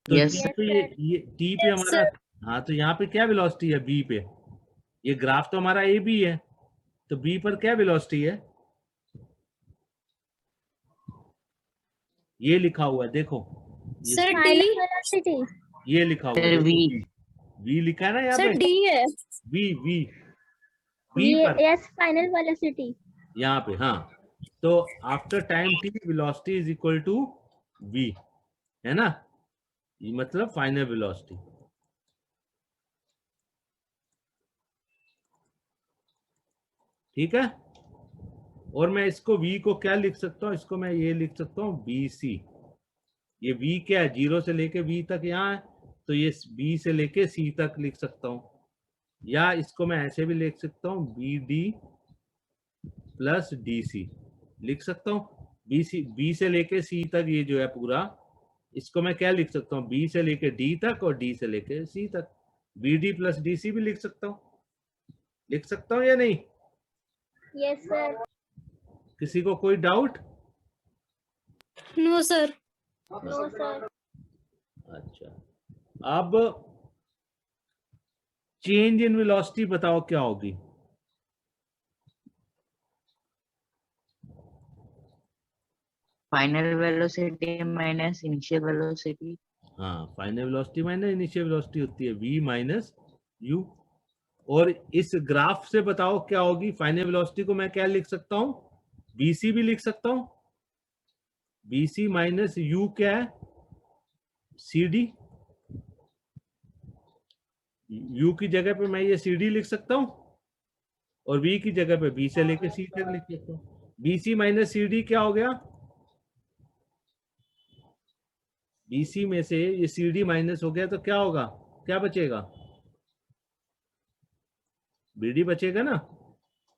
तो Yes. यहाँ पे ये टी पे Yes, हमारा, sir. हाँ तो यहाँ पे क्या वेलोसिटी है बी पे? ये ग्राफ तो हमारा ए बी है, तो बी पर क्या वेलोसिटी है? ये लिखा हुआ है देखो, ये सर Final डी। velocity. ये लिखा हुआ Sir, है V. वी लिखा है ना यहाँ सर पे, डी है। वी वी वी पर Yes, final velocity. यहाँ पे। हाँ, तो after time T velocity is equal to V, है ना, ये मतलब फाइनल वेलोसिटी। ठीक है, और मैं इसको v को क्या लिख सकता हूँ, इसको मैं ये लिख सकता हूँ BC। ये v क्या है, 0 से लेके v तक यहाँ है, तो ये b से लेके c तक लिख सकता हूँ, या इसको मैं ऐसे भी लिख सकता हूँ BD प्लस DC लिख सकता हूँ। b से लेके c तक ये जो है पूरा, इसको मैं क्या लिख सकता हूँ, b से लेके d तक और d से लेके c तक, BD प्लस DC भी लिख सकता हूँ या नहीं? Yes, sir. किसी को कोई doubt? No sir. No, sir. अच्छा, अब चेंज इन वेलोसिटी बताओ क्या होगी? Final velocity minus initial velocity. हाँ, final velocity minus initial velocity होती है v माइनस u। और इस ग्राफ से बताओ क्या होगी? फाइनल वेलोसिटी को मैं क्या लिख सकता हूँ, bc भी लिख सकता हूँ, bc माइनस u क्या है, cd। u की जगह पे मैं ये cd लिख सकता हूँ, और v की जगह पे b से लेके c तक लिख सकता हूँ। bc माइनस cd क्या हो गया? BC में से ये CD माइनस हो गया तो क्या होगा, क्या बचेगा? BD बचेगा ना,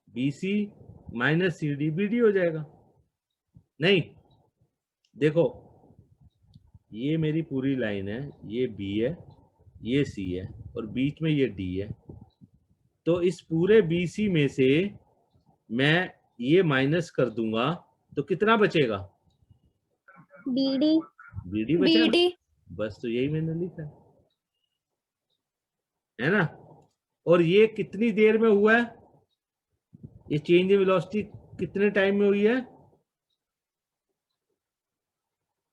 BC माइनस CD BD हो जाएगा। नहीं, देखो ये मेरी पूरी लाइन है, ये B है, ये C है, और बीच में ये D है। तो इस पूरे BC में से मैं ये माइनस कर दूंगा तो कितना बचेगा? BD. BD बचेगा। BD। बस, तो यही मैंने लिखा है ना। और ये कितनी देर में हुआ है, ये चेंज इन वेलोसिटी कितने टाइम में हुई है?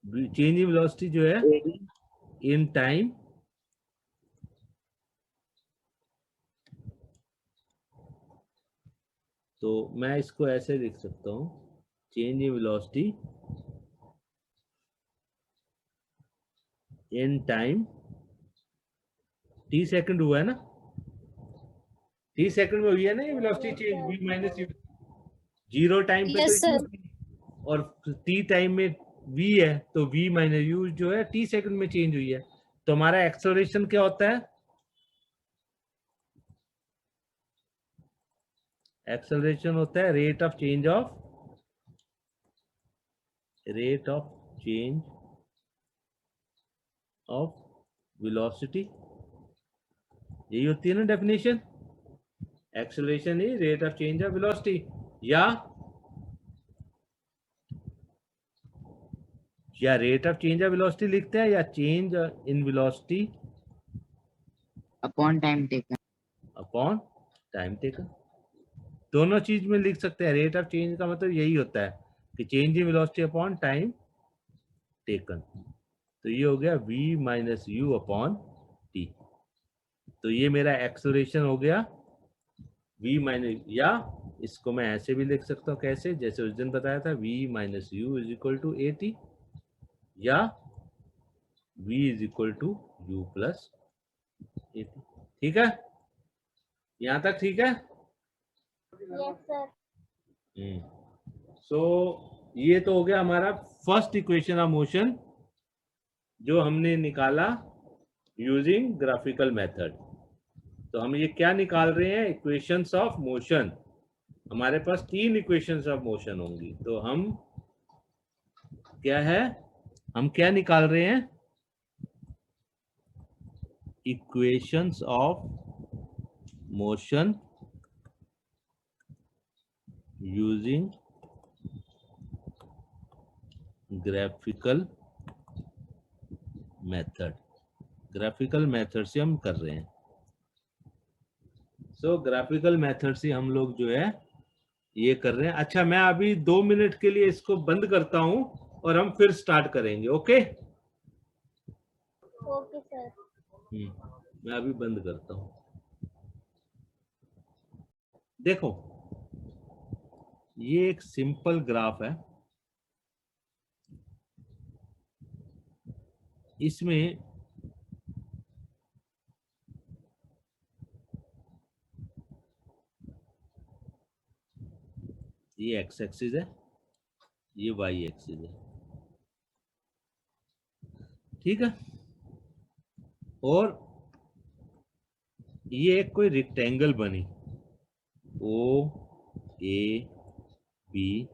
चेंज इन वेलोसिटी जो है इन टाइम, तो मैं इसको ऐसे लिख सकता हूं, change in velocity in time t second हुआ है ना, t सेकंड में हुई है ना ये velocity change, v minus u। 0 time पे Yes, तो sir. इतनी, और t टाइम में v है तो v माइनस u जो है t सेकंड में चेंज हुई है। तो हमारा एक्सेलरेशन क्या होता है? एक्सेलरेशन होता है rate of change of velocity, यही होती है ना डेफिनेशन। Acceleration is rate of change of velocity, या rate of change of velocity लिखते हैं, या change in velocity Upon time taken. Upon time taken, दोनों चीज में लिख सकते हैं। रेट ऑफ चेंज का मतलब यही होता है कि change in velocity upon time taken. तो ये हो गया v minus u upon T. तो ये मेरा एक्सेलरेशन हो गया v माइनस, या इसको मैं ऐसे भी लिख सकता हूँ, कैसे, जैसे उस दिन बताया था, v minus u is equal to a t, या v is equal to u plus a t. ठीक है, यहाँ तक ठीक है? Yes, sir. सो ये तो हो गया हमारा फर्स्ट इक्वेशन ऑफ मोशन जो हमने निकाला यूजिंग ग्राफिकल मेथड। तो हम ये क्या निकाल रहे हैं, इक्वेशंस ऑफ मोशन। हमारे पास 3 इक्वेशंस ऑफ मोशन होंगी, तो हम क्या है, हम क्या निकाल रहे हैं, equations of motion using graphical method. Graphical method से हम कर रहे हैं। सो ग्राफिकल मेथड से हम लोग जो है ये कर रहे हैं। अच्छा, मैं अभी 2 मिनट के लिए इसको बंद करता हूं और हम फिर स्टार्ट करेंगे। ओके? Okay sir. मैं अभी बंद करता हूं। देखो, ये एक सिंपल ग्राफ है। इसमें ये एक्स एक्सिस है, ये वाई एक्सिस है, ठीक है। और ये एक कोई रेक्टेंगल बनी, ओ ए बी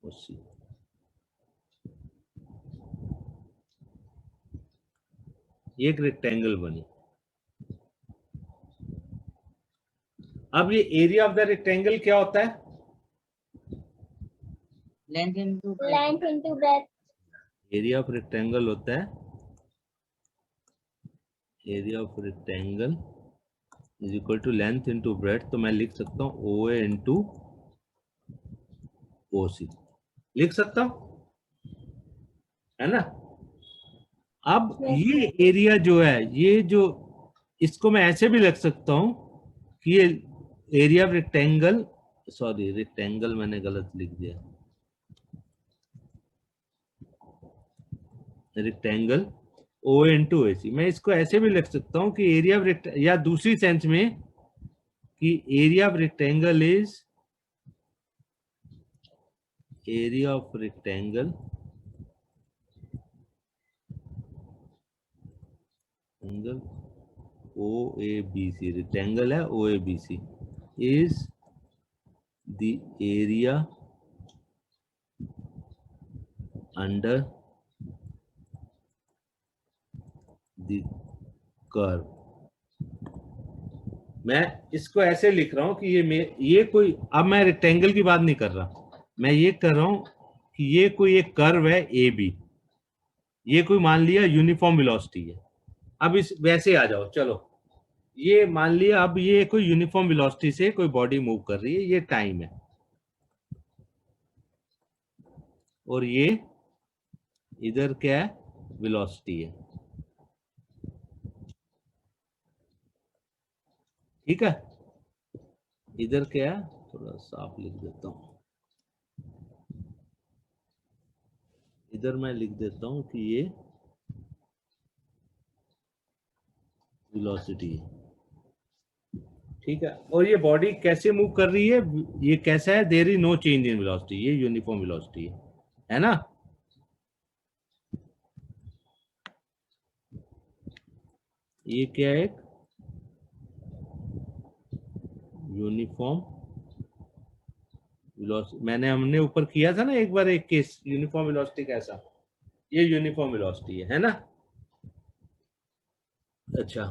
और सी। एक रेक्टेंगल बनी। अब ये एरिया ऑफ द रेक्टेंगल क्या होता है? Length into breadth. Length into breadth. Area of rectangle होता है, area of rectangle is equal to length into breadth. तो मैं लिख सकता हूँ ओ ए इंटू ओ सी, लिख सकता हूँ, है ना। अब ये एरिया जो है, ये जो, इसको मैं ऐसे भी लिख सकता हूँ कि ये area of rectangle, sorry rectangle मैंने गलत लिख दिया, रेक्टेंगल ओ इंटू ए सी। मैं इसको ऐसे भी लिख सकता हूँ कि एरिया ऑफ रेक्टेंगल, या दूसरी सेंस में कि area of rectangle is area of rectangle angle O A B C, rectangle है O A B C, is the area under the curve. मैं इसको ऐसे लिख रहा हूं कि ये कोई, अब मैं रेक्टेंगल की बात नहीं कर रहा, मैं ये कर रहा हूं कि ये कोई एक कर्व है ए बी, ये कोई मान लिया यूनिफॉर्म वेलोसिटी है। अब इस वैसे आ जाओ, चलो ये मान लिया, अब ये कोई यूनिफॉर्म वेलोसिटी से कोई बॉडी मूव कर रही है, ये टाइम है, और ये इधर क्या है, वेलोसिटी है, ठीक है। इधर क्या है, थोड़ा साफ लिख देता हूं, इधर मैं लिख देता हूं कि ये वेलोसिटी है, ठीक है। और ये बॉडी कैसे मूव कर रही है, ये कैसा है, there is no change in velocity, ये यूनिफॉर्म वेलोसिटी है ना। ये क्या है, एक यूनिफॉर्म वेलोसिटी। हमने ऊपर किया था ना एक बार एक केस, यूनिफॉर्म वेलोसिटी कैसा, ये यूनिफॉर्म वेलोसिटी है ना। अच्छा,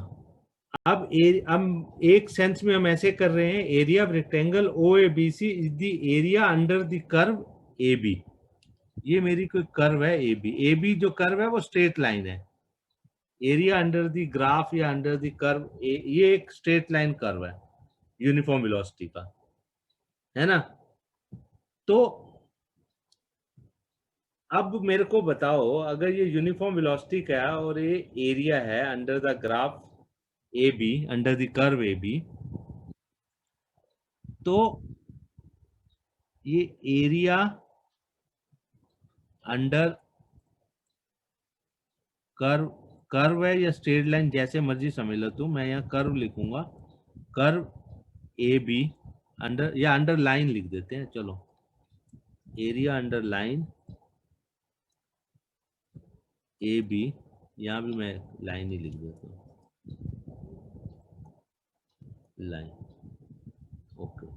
अब एक सेंस में हम ऐसे कर रहे हैं, area of rectangle O A B C is the area under the curve A B. ये मेरी कोई कर्व है ए बी, ए बी जो कर्व है वो स्ट्रेट लाइन है। एरिया अंडर द ग्राफ या अंडर द कर्व, ये एक स्ट्रेट लाइन कर्व है यूनिफॉर्म वेलोसिटी का, है ना। तो अब मेरे को बताओ, अगर ये यूनिफॉर्म वेलोसिटी का है और ये एरिया है under the graph A B, under the curve A B, तो ये एरिया अंडर कर्व, कर्व है या स्ट्रेट लाइन जैसे मर्जी समझ लो तुम, मैं यहाँ कर्व लिखूंगा, कर्व ए बी अंडर, या अंडर लाइन लिख देते हैं, चलो area under line A B, यहाँ भी मैं लाइन ही लिख देता हूँ, लाइन। ओके,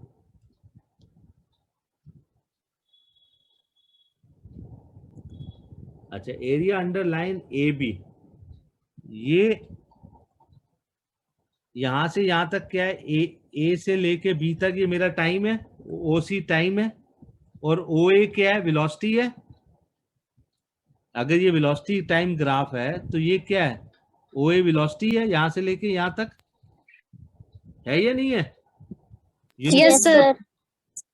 अच्छा, area under line A B, ये यहां से यहां तक क्या है, ए से लेके बी तक ये मेरा टाइम है, ओ सी टाइम है, और ओ ए क्या है, वेलोसिटी है। अगर ये वेलोसिटी टाइम ग्राफ है तो ये क्या है, ओ ए वेलोसिटी है यहां से लेके यहां तक, है या नहीं है? Yes sir.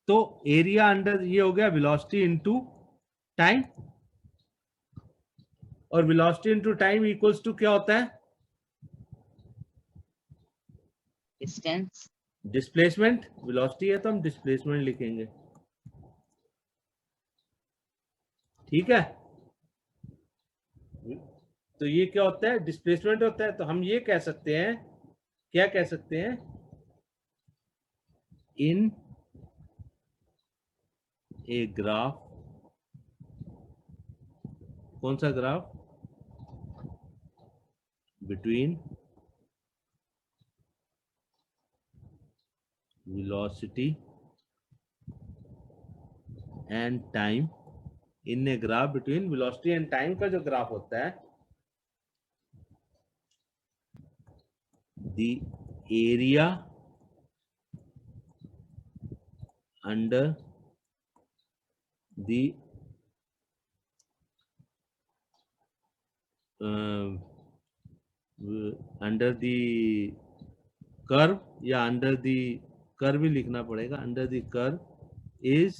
तो एरिया अंडर ये हो गया वेलोसिटी इनटू टाइम, और velocity into time equals to क्या होता है, Distance. डिस्प्लेसमेंट। वेलोसिटी है तो हम डिस्प्लेसमेंट लिखेंगे, ठीक है। तो ये क्या होता है, डिस्प्लेसमेंट होता है। तो हम ये कह सकते हैं, क्या कह सकते हैं, इन ए ग्राफ, कौन सा graph, between velocity and time, in a graph between velocity and time का जो ग्राफ होता है, the area under the under the curve, या अंडर द कर्व ही लिखना पड़ेगा, under the curve is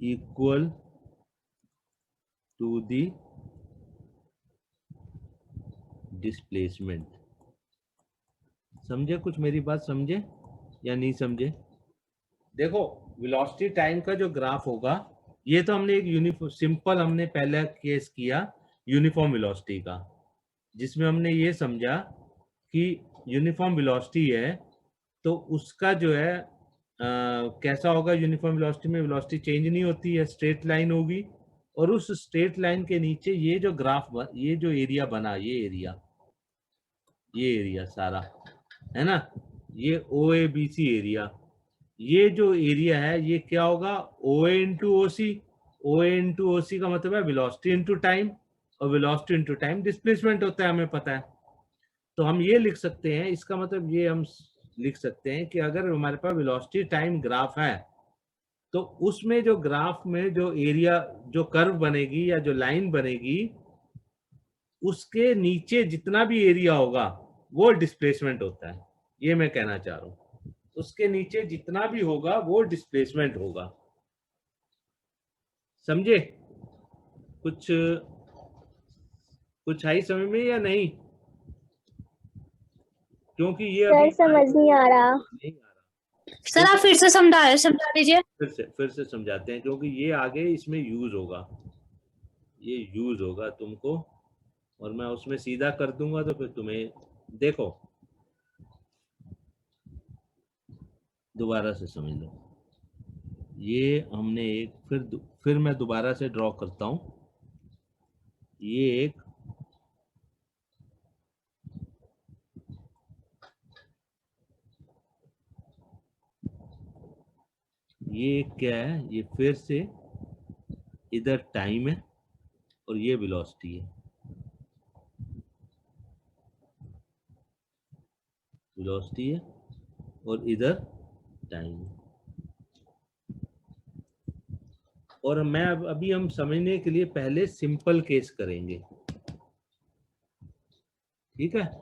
equal to the displacement. समझे कुछ मेरी बात, समझे या नहीं समझे? देखो, वेलोसिटी टाइम का जो ग्राफ होगा, ये तो हमने एक यूनिफॉर्म सिंपल हमने पहला केस किया यूनिफॉर्म वेलोसिटी का, जिसमें हमने ये समझा कि यूनिफॉर्म वेलोसिटी है तो उसका जो है कैसा होगा, यूनिफॉर्म वेलोसिटी में वेलोसिटी चेंज नहीं होती है, स्ट्रेट लाइन होगी, और उस स्ट्रेट लाइन के नीचे ये जो ग्राफ ये जो एरिया बना, ये एरिया सारा है ना, ये ओ ए बी सी एरिया, ये जो एरिया है ये क्या होगा, ओ ए इंटू ओ सी। ओ ए इंटू ओ सी का मतलब है वेलोसिटी इंटू टाइम, और वेलोसिटी इंटू टाइम डिस्प्लेसमेंट होता है, हमें पता है। तो हम ये लिख सकते हैं, इसका मतलब ये हम लिख सकते हैं कि अगर हमारे पास वेलोसिटी टाइम ग्राफ है, तो उसमें जो ग्राफ में जो एरिया, जो कर्व बनेगी या जो लाइन बनेगी, उसके नीचे जितना भी एरिया होगा वो डिस्प्लेसमेंट होता है, ये मैं कहना चाह रहा हूं। उसके नीचे जितना भी होगा वो डिस्प्लेसमेंट होगा, समझे? कुछ कुछ आई समझ में या नहीं? क्योंकि ये सर अभी समझ नहीं आ रहा। नहीं आ रहा, सर आप फिर से समझा दीजिए। फिर से समझाते हैं, क्योंकि ये आगे इसमें यूज होगा, ये यूज होगा तुमको, और मैं उसमें सीधा कर दूंगा तो फिर तुम्हें, देखो दोबारा से समझ लो, ये हमने एक, फिर मैं दोबारा से ड्रॉ करता हूं, ये एक ये क्या है, ये फिर से इधर टाइम है और ये वेलोसिटी है, वेलोसिटी है और इधर टाइम है। और मैं अभी हम समझने के लिए पहले सिंपल केस करेंगे, ठीक है।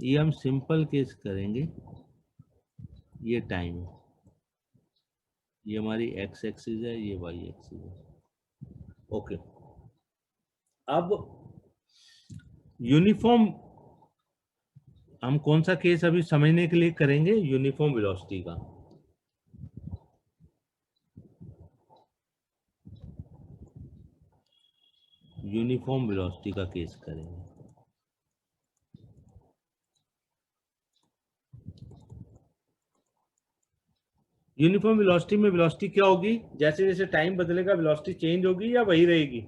ये हम सिंपल केस करेंगे, ये टाइम है, ये हमारी एक्स एक्सिस है, ये वाई एक्सिस है, ओके। अब यूनिफॉर्म, हम कौन सा केस अभी समझने के लिए करेंगे, यूनिफॉर्म वेलोसिटी का। यूनिफॉर्म वेलोसिटी का केस करेंगे। यूनिफॉर्म वेलोसिटी में वेलोसिटी क्या होगी? जैसे जैसे टाइम बदलेगा वेलोसिटी चेंज होगी या वही रहेगी?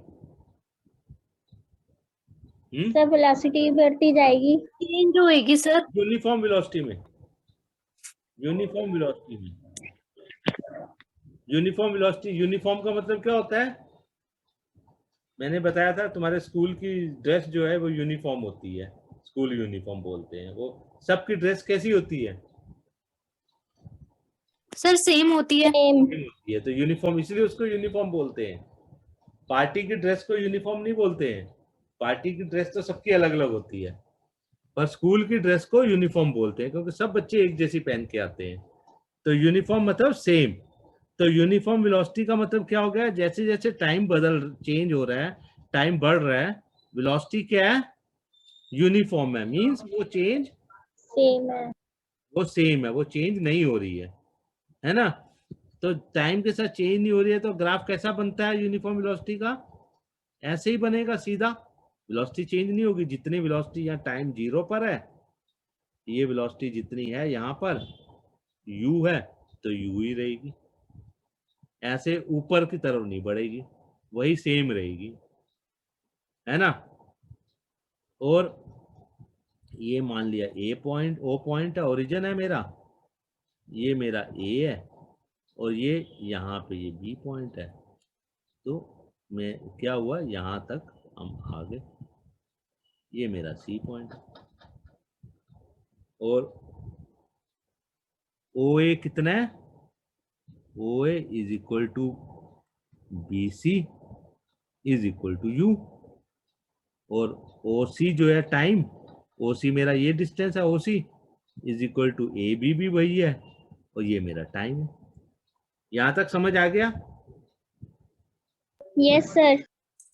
सर वेलोसिटी बढ़ती जाएगी। चेंज होएगी सर। यूनिफॉर्म वेलोसिटी में, यूनिफॉर्म वेलोसिटी में, यूनिफॉर्म वेलोसिटी, यूनिफॉर्म का मतलब क्या होता है? मैंने बताया था तुम्हारे स्कूल की ड्रेस जो है वो यूनिफॉर्म होती है, स्कूल यूनिफॉर्म बोलते हैं। वो सबकी ड्रेस कैसी होती है? सर सेम होती है। सेम। सेम होती है, तो यूनिफॉर्म, इसलिए उसको यूनिफॉर्म बोलते हैं। पार्टी की ड्रेस को यूनिफॉर्म नहीं बोलते हैं। पार्टी की ड्रेस तो सबकी अलग अलग होती है, पर स्कूल की ड्रेस को यूनिफॉर्म बोलते हैं क्योंकि सब बच्चे एक जैसी पहन के आते हैं। तो यूनिफॉर्म मतलब सेम। तो यूनिफॉर्म वेलोसिटी का मतलब क्या हो गया? जैसे जैसे टाइम चेंज हो रहा है, टाइम बढ़ रहा है, वेलोसिटी क्या है? यूनिफॉर्म है, मींस वो चेंज सेम है। वो सेम है, वो चेंज नहीं हो रही है ना? तो टाइम के साथ चेंज नहीं हो रही है तो ग्राफ कैसा बनता है यूनिफॉर्म वेलोसिटी का? ऐसे ही बनेगा सीधा, वेलोसिटी चेंज नहीं होगी। जितनी वेलोसिटी यहाँ टाइम 0 पर है, ये वेलोसिटी जितनी है यहाँ पर u है तो u ही रहेगी, ऐसे ऊपर की तरफ नहीं बढ़ेगी, वही सेम रहेगी, है ना? और ये मान लिया ए पॉइंट, ओ पॉइंट है, ओरिजिन है मेरा, ये मेरा ए है, और ये यहाँ पे ये बी पॉइंट है। तो मैं क्या हुआ, यहाँ तक हम आ गए, ये मेरा सी पॉइंट है। और ओ ए कितना है? O A is equal to B C is equal to U, और ओ सी जो है टाइम, ओ सी मेरा ये डिस्टेंस है, O C is equal to A B भी वही है, और ये मेरा टाइम है। यहां तक समझ आ गया? Yes sir.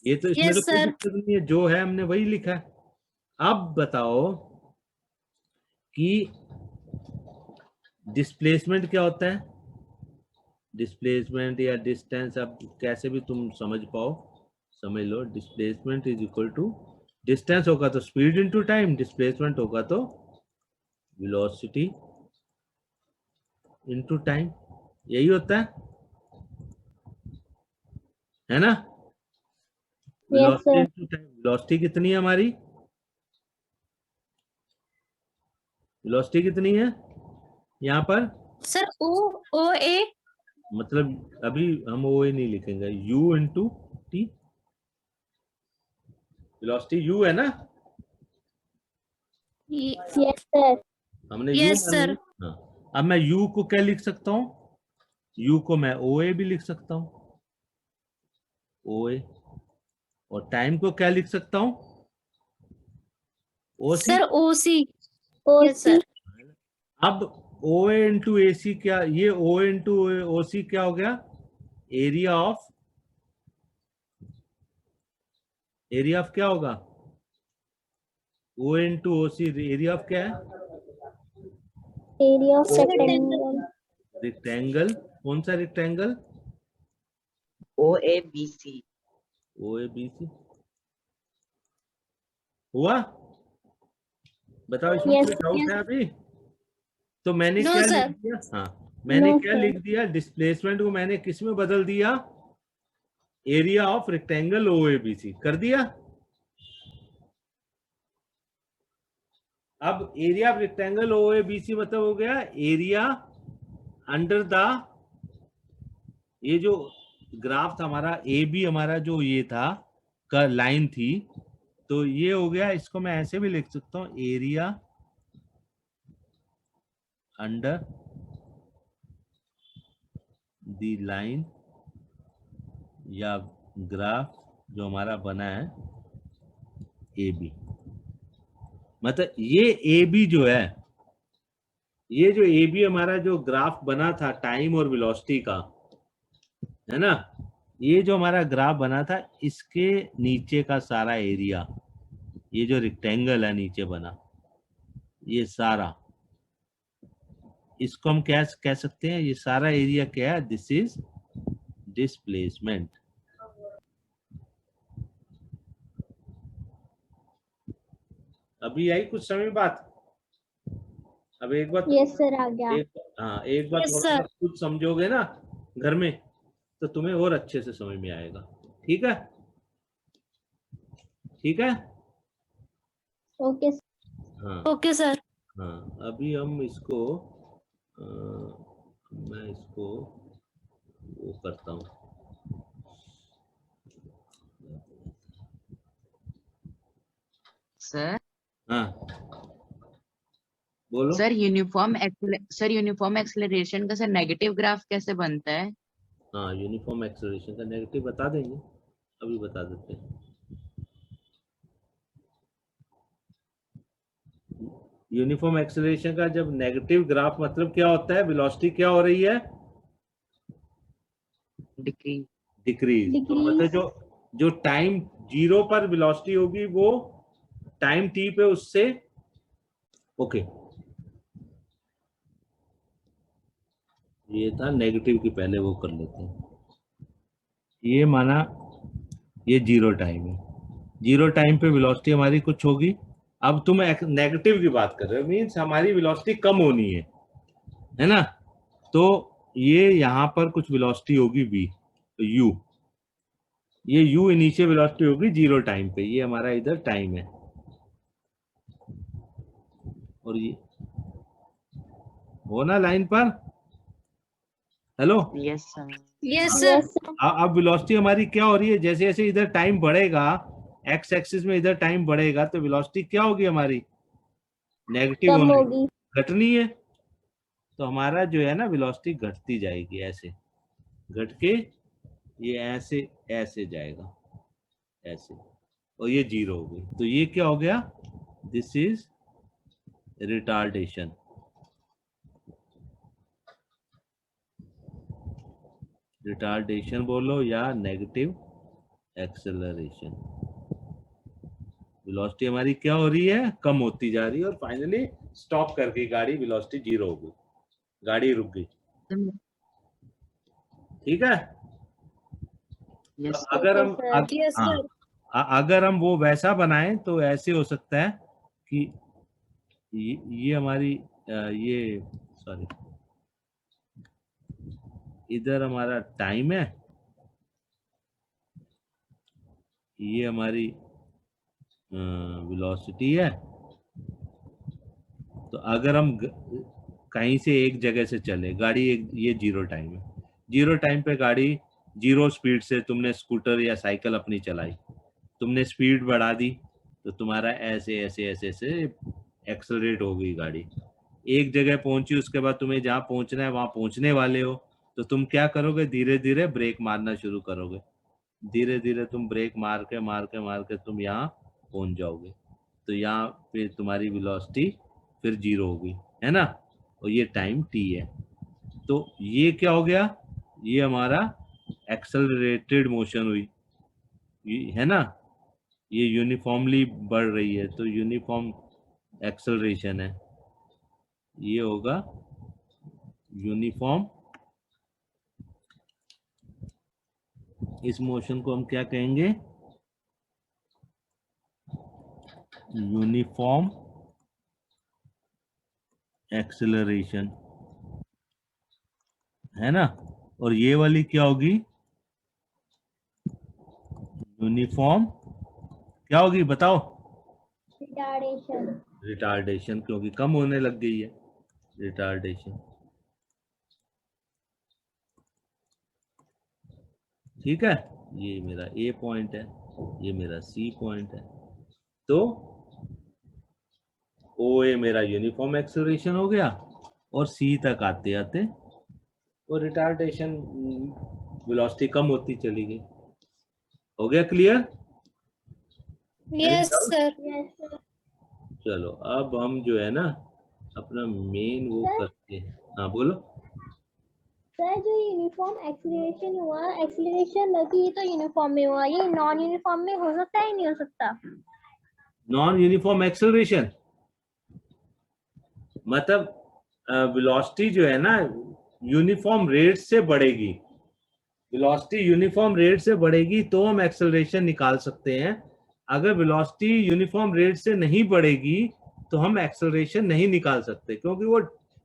ये तो इसमें Yes, तो कोई sir. दिक्कत नहीं है, जो है हमने वही लिखा है। अब बताओ कि डिस्प्लेसमेंट क्या होता है? डिस्प्लेसमेंट या डिस्टेंस, अब कैसे भी तुम समझ पाओ समझ लो। Displacement is equal to, distance होगा तो स्पीड इनटू टाइम, डिस्प्लेसमेंट होगा तो वेलोसिटी इनटू टाइम, यही होता है ना? Yes velocity sir. Into time. Velocity कितनी है हमारी? वेलोसिटी कितनी है यहाँ पर? सर ओ ओ ए मतलब अभी हम ओ ए नहीं लिखेंगे, u into T. Velocity u है ना? Yes sir. हमने u यस मान सर। लिया। हाँ, अब मैं u को क्या लिख सकता हूँ? u को मैं ओ ए भी लिख सकता हूँ, ओ ए। और टाइम को क्या लिख सकता हूँ? ओ सी। सर ओ सी। ओ यस सी। सर। अब ओ ए इंटू ए सी क्या, ये ओ इंटू ओ सी क्या हो गया? एरिया ऑफ क्या होगा? O into O C, area of क्या है? Area of Rectangle. Rectangle. Rectangle. कौन सा rectangle? OABC. O A B C. हुआ? बताओ, इसमें Yes, कोई डाउट है अभी? तो मैंने No, क्या sir. लिख दिया? हाँ, मैंने No, क्या sir. लिख दिया? डिस्प्लेसमेंट को मैंने किस में बदल दिया? Area of rectangle O A B C कर दिया। अब area of rectangle O A B C मतलब हो गया एरिया अंडर द, ये जो ग्राफ था हमारा ए बी, हमारा जो ये था का लाइन थी, तो ये हो गया। इसको मैं ऐसे भी लिख सकता हूँ, एरिया अंडर द लाइन, या ग्राफ जो हमारा बना है ए बी। मतलब ये ए बी जो है, ये जो ए बी हमारा जो ग्राफ बना था टाइम और वेलोसिटी का, है ना? ये जो हमारा ग्राफ बना था, इसके नीचे का सारा एरिया, ये जो रेक्टेंगल है नीचे बना, ये सारा, इसको हम क्या कह सकते हैं? ये सारा एरिया क्या है? This is displacement. अभी आई कुछ समय बाद? अब एक बार यस सर, आ गया। एक बार Yes, थोड़ा sir. सा खुद समझोगे ना घर में, तो तुम्हें और अच्छे से समझ में आएगा। ठीक है, ठीक है। ओके हाँ Okay, sir. हाँ, अभी हम इसको मैं इसको वो करता हूँ। Sir, हाँ बोलो। sir, यूनिफॉर्म एक्सेलरेशन का सर नेगेटिव ग्राफ कैसे बनता है? हाँ, यूनिफॉर्म एक्सेलरेशन का नेगेटिव बता देंगे, अभी बता देते हैं। यूनिफॉर्म एक्सेलरेशन का जब नेगेटिव ग्राफ मतलब क्या होता है? वेलोसिटी क्या हो रही है? डिक्रीज। डिक्रीज। तो मतलब जो टाइम 0 पर वेलोसिटी होगी वो टाइम t पे उससे ओके। ये था नेगेटिव की, पहले वो कर लेते हैं। ये माना ये 0 टाइम है, 0 टाइम पे वेलोसिटी हमारी कुछ होगी। अब तुम नेगेटिव की बात कर रहे हो, मीन्स हमारी वेलोसिटी कम होनी है ना? तो ये यहाँ पर कुछ वेलोसिटी होगी v, तो u, ये u इनिशियल वेलोसिटी होगी 0 टाइम पे, ये हमारा इधर टाइम है। और ये हो ना लाइन पर? Hello, yes sir. Yes, sir. Yes sir. अब वेलोसिटी हमारी क्या हो रही है? जैसे जैसे इधर टाइम बढ़ेगा, एक्स एक्सिस में इधर टाइम बढ़ेगा, तो वेलोसिटी क्या होगी हमारी? नेगेटिव कम होने, होगी। घटनी है। तो हमारा जो है ना वेलोसिटी घटती जाएगी, ऐसे घट के ये ऐसे ऐसे जाएगा, ऐसे, और ये 0 होगी। तो ये क्या हो गया? This is retardation. रिटार्डेशन बोलो या नेगेटिव एक्सेलरेशन। वेलोसिटी हमारी क्या हो रही है? कम होती जा रही है, और फाइनली स्टॉप कर गई गाड़ी, वेलोसिटी 0 हो गई, गाड़ी रुक गई। ठीक है। यस तो अगर हम Yes, sir. अगर हम वो वैसा बनाएं तो ऐसे हो सकता है कि ये हमारी ये सॉरी, इधर हमारा टाइम है, ये हमारी वेलोसिटी है। तो अगर हम कहीं से एक जगह से चले, गाड़ी ये 0 टाइम है, 0 टाइम पे गाड़ी 0 स्पीड से तुमने स्कूटर या साइकिल अपनी चलाई, तुमने स्पीड बढ़ा दी, तो तुम्हारा ऐसे ऐसे ऐसे ऐसे एक्सेलरेट हो गई गाड़ी। एक जगह पहुंची, उसके बाद तुम्हें जहाँ पहुंचना है वहां पहुंचने वाले हो, तो तुम क्या करोगे? धीरे धीरे ब्रेक मारना शुरू करोगे, धीरे धीरे तुम ब्रेक मार के तुम यहाँ पहुंच जाओगे। तो यहाँ पे तुम्हारी वेलोसिटी फिर 0 होगी, है ना? और ये टाइम t है। तो ये क्या हो गया? ये हमारा एक्सेलरेटेड मोशन हुई, है ना? ये यूनिफॉर्मली बढ़ रही है, तो यूनिफॉर्म एक्सेलरेशन है। ये होगा यूनिफॉर्म, इस मोशन को हम क्या कहेंगे? यूनिफॉर्म एक्सेलरेशन, है ना? और ये वाली क्या होगी? यूनिफॉर्म क्या होगी बताओ? रिटार्डेशन। रिटार्डेशन, क्योंकि कम होने लग गई है, रिटार्डेशन। ठीक है, ये मेरा ए पॉइंट है, ये मेरा सी पॉइंट है। तो ओ ए मेरा यूनिफॉर्म एक्सेलरेशन हो गया, और सी तक आते आते वो रिटार्डेशन, वेलोसिटी कम होती चली गई। हो गया clear? Yes, sir. Yes sir. चलो अब हम जो है ना अपना मेन वो करते हैं। हाँ बोलो। सर जो यूनिफॉर्म एक्सीलरेशन हुआ, एक्सीलरेशन लगी तो यूनिफॉर्म में हुआ, ये नॉन यूनिफॉर्म में हो सकता है नहीं हो सकता? नॉन यूनिफॉर्म एक्सेलरेशन मतलब वेलोसिटी जो है ना यूनिफॉर्म रेट से बढ़ेगी, वेलोसिटी यूनिफॉर्म रेट से बढ़ेगी तो हम एक्सेलरेशन निकाल सकते हैं। अगर वेलोसिटी यूनिफॉर्म रेट से नहीं बढ़ेगी तो हम एक्सेलरेशन नहीं निकाल सकते, क्योंकि वो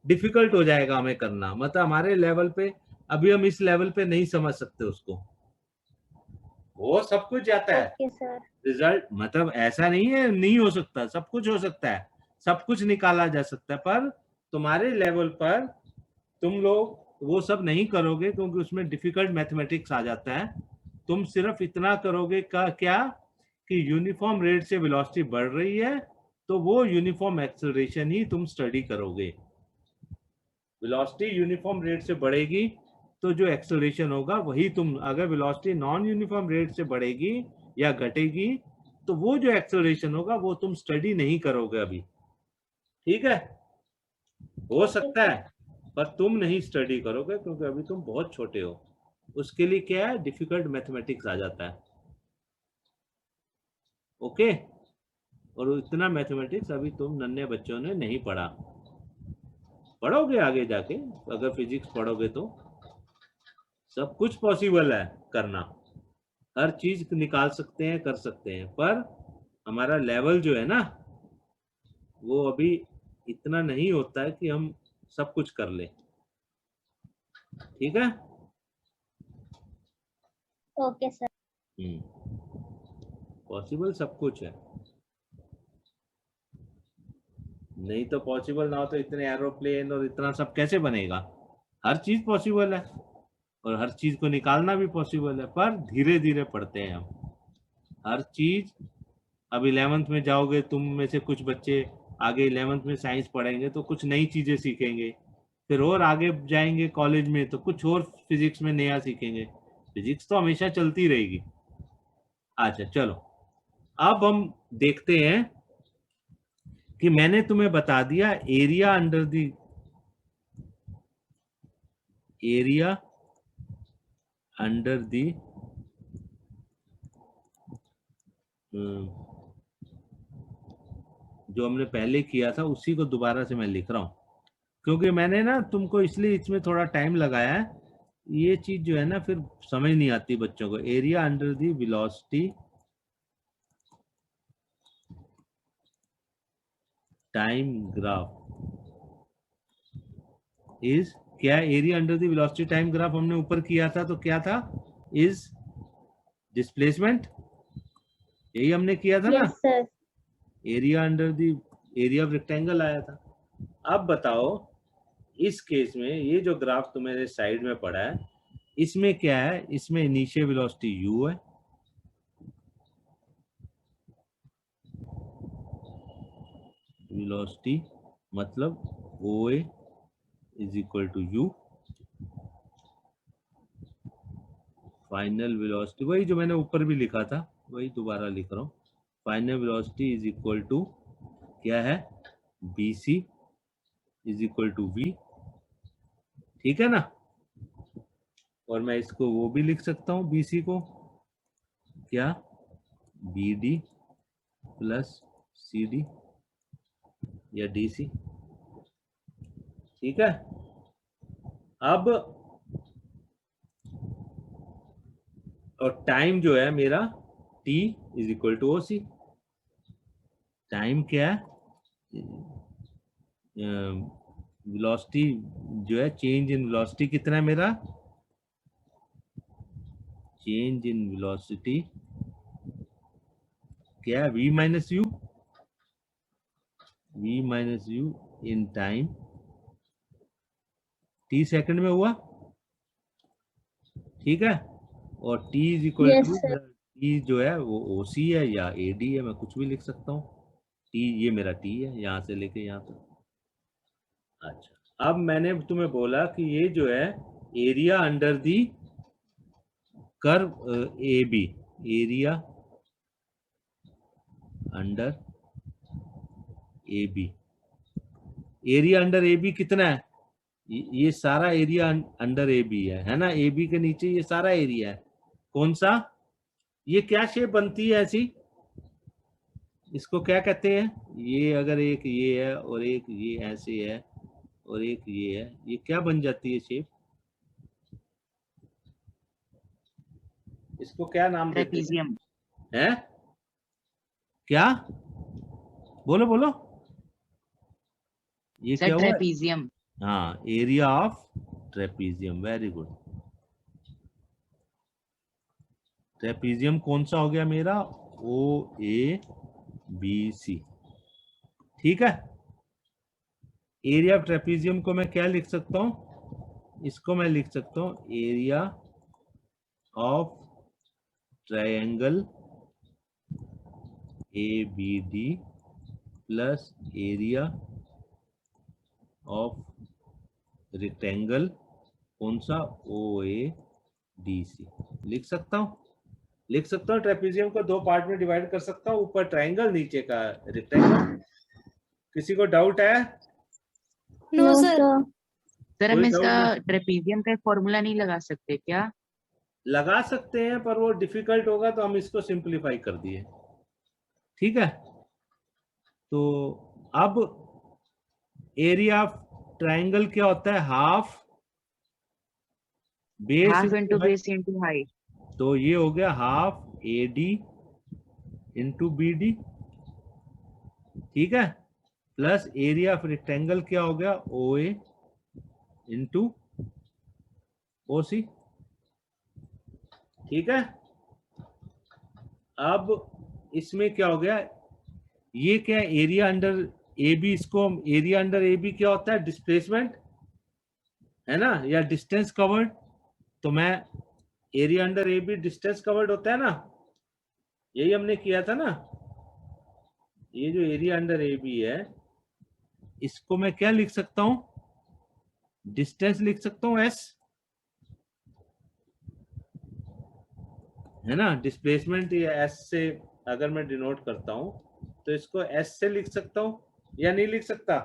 डिफिकल्ट हो जाएगा हमें करना, मतलब हमारे लेवल पे अभी हम इस लेवल पे नहीं समझ सकते उसको। वो सब कुछ जाता है Okay, sir. रिजल्ट, मतलब ऐसा नहीं है नहीं हो सकता, सब कुछ हो सकता है, सब कुछ निकाला जा सकता है, पर तुम्हारे लेवल पर तुम लोग वो सब नहीं करोगे क्योंकि उसमें डिफिकल्ट मैथमेटिक्स आ जाता है। तुम सिर्फ इतना करोगे का क्या कि यूनिफॉर्म रेट से वेलोसिटी बढ़ रही है तो वो यूनिफॉर्म एक्सेलरेशन ही तुम स्टडी करोगे। वेलोसिटी यूनिफॉर्म रेट से बढ़ेगी तो जो एक्सेलरेशन होगा वही तुम, अगर वेलोसिटी नॉन यूनिफॉर्म रेट से बढ़ेगी या घटेगी तो वो जो एक्सेलरेशन होगा वो तुम स्टडी नहीं करोगे अभी, ठीक है? हो सकता है पर तुम नहीं स्टडी करोगे क्योंकि अभी तुम बहुत छोटे हो, उसके लिए क्या है डिफिकल्ट मैथमेटिक्स आ जाता है। ओके, और इतना मैथमेटिक्स अभी तुम नन्हे बच्चों ने नहीं पढ़ा, पढ़ोगे आगे जाके, अगर फिजिक्स पढ़ोगे तो सब कुछ पॉसिबल है करना, हर चीज निकाल सकते हैं, कर सकते हैं, पर हमारा लेवल जो है ना वो अभी इतना नहीं होता है कि हम सब कुछ कर ले, ठीक है? Okay, sir. पॉसिबल सब कुछ है, नहीं तो पॉसिबल ना हो तो इतने एरोप्लेन और इतना सब कैसे बनेगा? हर चीज पॉसिबल है और हर चीज को निकालना भी पॉसिबल है, पर धीरे धीरे पढ़ते हैं हम हर चीज। अब 11th में जाओगे तुम में से कुछ बच्चे, आगे 11th में साइंस पढ़ेंगे तो कुछ नई चीजें सीखेंगे, फिर और आगे जाएंगे कॉलेज में तो कुछ और फिजिक्स में नया सीखेंगे, फिजिक्स तो हमेशा चलती रहेगी। अच्छा चलो, अब हम देखते हैं कि मैंने तुम्हें बता दिया एरिया अंडर द जो हमने पहले किया था उसी को दोबारा से मैं लिख रहा हूं, क्योंकि मैंने ना तुमको इसलिए इसमें थोड़ा टाइम लगाया है, ये चीज जो है ना फिर समझ नहीं आती बच्चों को। Area under the velocity time graph is, क्या area under the velocity time graph हमने ऊपर किया था तो क्या था, इज डिस्प्लेसमेंट, यही हमने किया था ना? Yes, sir. Area under the area of rectangle आया था। अब बताओ इस केस में ये जो ग्राफ तुम्हारे साइड में पड़ा है इसमें क्या है, इसमें इनिशियल वेलोसिटी u है, वेलोसिटी मतलब OA is equal to u, final velocity वही जो मैंने ऊपर भी लिखा था वही दोबारा लिख रहा हूँ, final velocity is equal to क्या है, BC is equal to V, ठीक है ना? और मैं इसको वो भी लिख सकता हूँ BC को क्या, BD प्लस CD या DC, ठीक है? अब और टाइम जो है मेरा T is equal to OC, time क्या है, वेलोसिटी जो है, चेंज इन वेलोसिटी कितना है मेरा, चेंज इन वेलोसिटी क्या है, V minus u in time, T second में हुआ, ठीक है? और T is equal Yes, to, sir. T जो है वो OC है या AD है, मैं कुछ भी लिख सकता हूँ, T ये मेरा T है यहाँ से लेके यहाँ तक। अच्छा, अब मैंने तुम्हें बोला कि ये जो है area under the curve AB, area under AB, area under AB कितना है, ये सारा एरिया अंडर AB है ना, AB के नीचे ये सारा एरिया है, कौन सा, ये क्या शेप बनती है ऐसी, इसको क्या कहते हैं, ये अगर एक ये है और एक ये ऐसे है और एक ये है, ये क्या बन जाती है शेप, इसको क्या नाम देते ट्रेपीजियम, हैं? क्या बोलो बोलो, ये सर क्या हुआ? ट्रेपीजियम। हाँ, area of trapezium, very good. Trapezium कौन सा हो गया मेरा? ओ ए बी सी, ठीक है। एरिया ऑफ ट्रेपीजियम को मैं क्या लिख सकता हूं? इसको मैं लिख सकता हूं area of triangle A B D plus area of rectangle कौन सा? O A D C. लिख सकता हूं, लिख सकता हूं। ट्रेपीजियम को दो पार्ट में डिवाइड कर सकता हूं, ऊपर ट्रायंगल, नीचे का रेक्टेंगल। किसी को डाउट है? No No, sir. sir. Sir हम कोई इसका डाउट नहीं? ट्रेपीजियम का फॉर्मूला नहीं लगा सकते क्या? लगा सकते हैं, पर वो डिफिकल्ट होगा, तो हम इसको सिंपलीफाई कर दिए, ठीक है। तो अब एरिया ऑफ ट्रायंगल क्या होता है? Half base half into into height. Base into height. तो ये हो गया half A D into B D, ठीक है। प्लस एरिया ऑफ रेक्टेंगल क्या हो गया? ओ ए इंटू ओ सी, ठीक है। अब इसमें क्या हो गया? ये क्या एरिया अंडर ए बी, इसको एरिया अंडर ए बी क्या होता है? डिस्प्लेसमेंट है ना, या डिस्टेंस कवर्ड। तो मैं area under A B distance covered होता है ना, यही हमने किया था ना। ये जो एरिया अंडर ए बी है, इसको मैं क्या लिख सकता हूं? डिस्टेंस लिख सकता हूं एस, है ना। डिस्प्लेसमेंट या एस से अगर मैं डिनोट करता हूं, तो इसको एस से लिख सकता हूं या नहीं लिख सकता?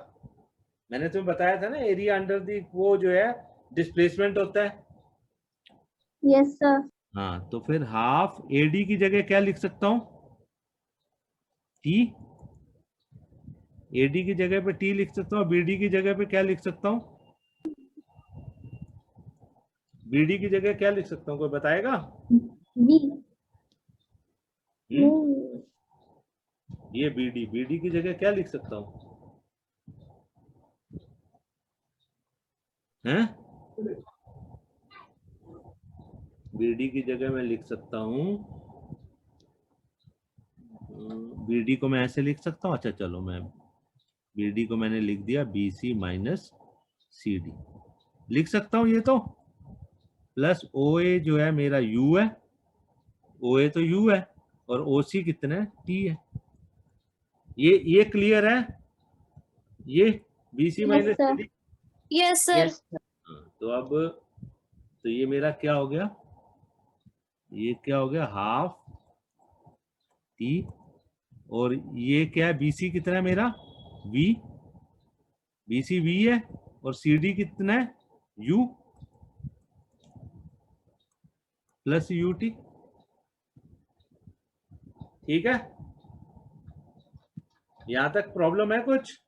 मैंने तुम्हें बताया था ना, एरिया अंडर दी वो जो है डिस्प्लेसमेंट होता है। Yes, sir. हाँ, तो फिर हाफ ए डी की जगह क्या लिख सकता हूं? टी। ए डी की जगह पे टी लिख सकता हूँ, बी डी की जगह पे क्या लिख सकता हूँ? बी डी की जगह क्या लिख सकता हूँ, कोई बताएगा? B. हम्म? No. ये बी डी की जगह क्या लिख सकता हूँ? हैं? बी डी की जगह मैं लिख सकता हूँ, बी डी को मैं ऐसे लिख सकता हूँ। अच्छा चलो, मैं बी डी को मैंने लिख दिया B C minus C D लिख सकता हूँ ये तो। प्लस ओ ए जो है मेरा यू है, ओ ए तो यू है, और ओ सी कितना है? टी है। ये क्लियर है? ये B C Yes, minus sir. C D. Yes sir. Yes तो अब तो ये मेरा क्या हो गया? ये क्या हो गया? हाफ टी, और ये क्या है? बीसी कितना है मेरा? वी, बीसी वी है, और सी डी कितना है? यू प्लस यू टी, ठीक है। यहां तक प्रॉब्लम है कुछ?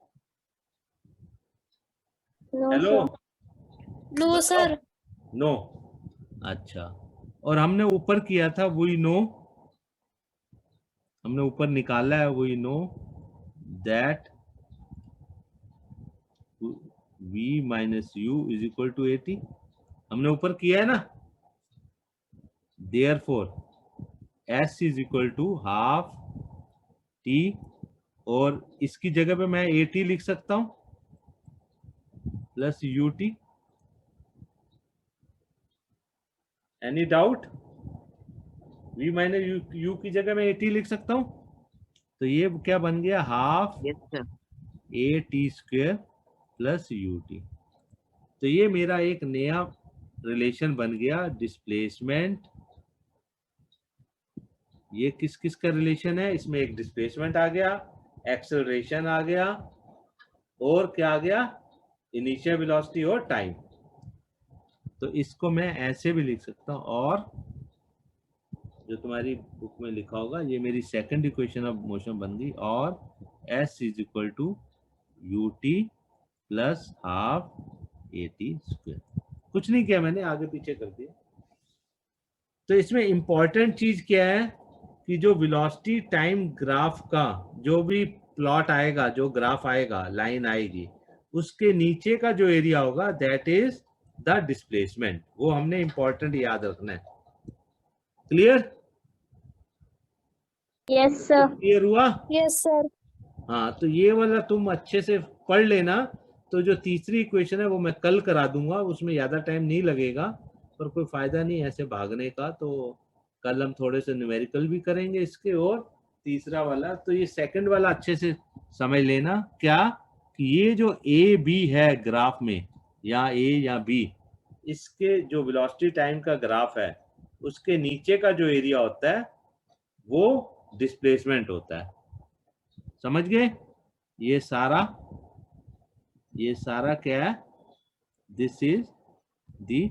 No, hello? sir. No sir. No. अच्छा, और हमने ऊपर किया था वही नो, हमने ऊपर निकाला है वही no, that v minus u is equal to 80। हमने ऊपर किया है ना। Therefore s is equal to half t, और इसकी जगह पे मैं 80 लिख सकता हूं plus U T. Any doubt? v minus you की जगह मैं 80 लिख सकता हूं। तो ये क्या बन गया? Half yes sir. ए t square plus U T. तो ये मेरा एक नया रिलेशन बन गया, डिस्प्लेसमेंट। ये किस किस का रिलेशन है? इसमें एक डिस्प्लेसमेंट आ गया, एक्सेलरेशन आ गया, और क्या आ गया? इनिशियल वेलोसिटी और टाइम। तो इसको मैं ऐसे भी लिख सकता हूं, और जो तुम्हारी बुक में लिखा होगा, ये मेरी सेकंड इक्वेशन ऑफ मोशन बन गई, और s is equal to u t plus half a t square. कुछ नहीं किया मैंने, आगे पीछे कर दिया। तो इसमें इंपॉर्टेंट चीज क्या है कि जो वेलोसिटी टाइम ग्राफ का जो भी प्लॉट आएगा, जो ग्राफ आएगा, लाइन आएगी, उसके नीचे का जो एरिया होगा दैट इज द डिस्प्लेसमेंट। वो हमने इंपॉर्टेंट याद रखना है। क्लियर? Yes, sir. क्लियर हुआ? Yes sir. हाँ, तो ये वाला तुम अच्छे से पढ़ लेना। तो जो तीसरी इक्वेशन है वो मैं कल करा दूंगा, उसमें ज्यादा टाइम नहीं लगेगा, पर कोई फायदा नहीं ऐसे भागने का। तो कल हम थोड़े से न्यूमेरिकल भी करेंगे इसके, और तीसरा वाला तो ये सेकंड वाला अच्छे से समझ लेना। क्या कि ये जो ए बी है ग्राफ में, या ए या बी, इसके जो वेलोसिटी टाइम का ग्राफ है उसके नीचे का जो एरिया होता है वो डिस्प्लेसमेंट होता है। समझ गए? ये सारा क्या है? This is the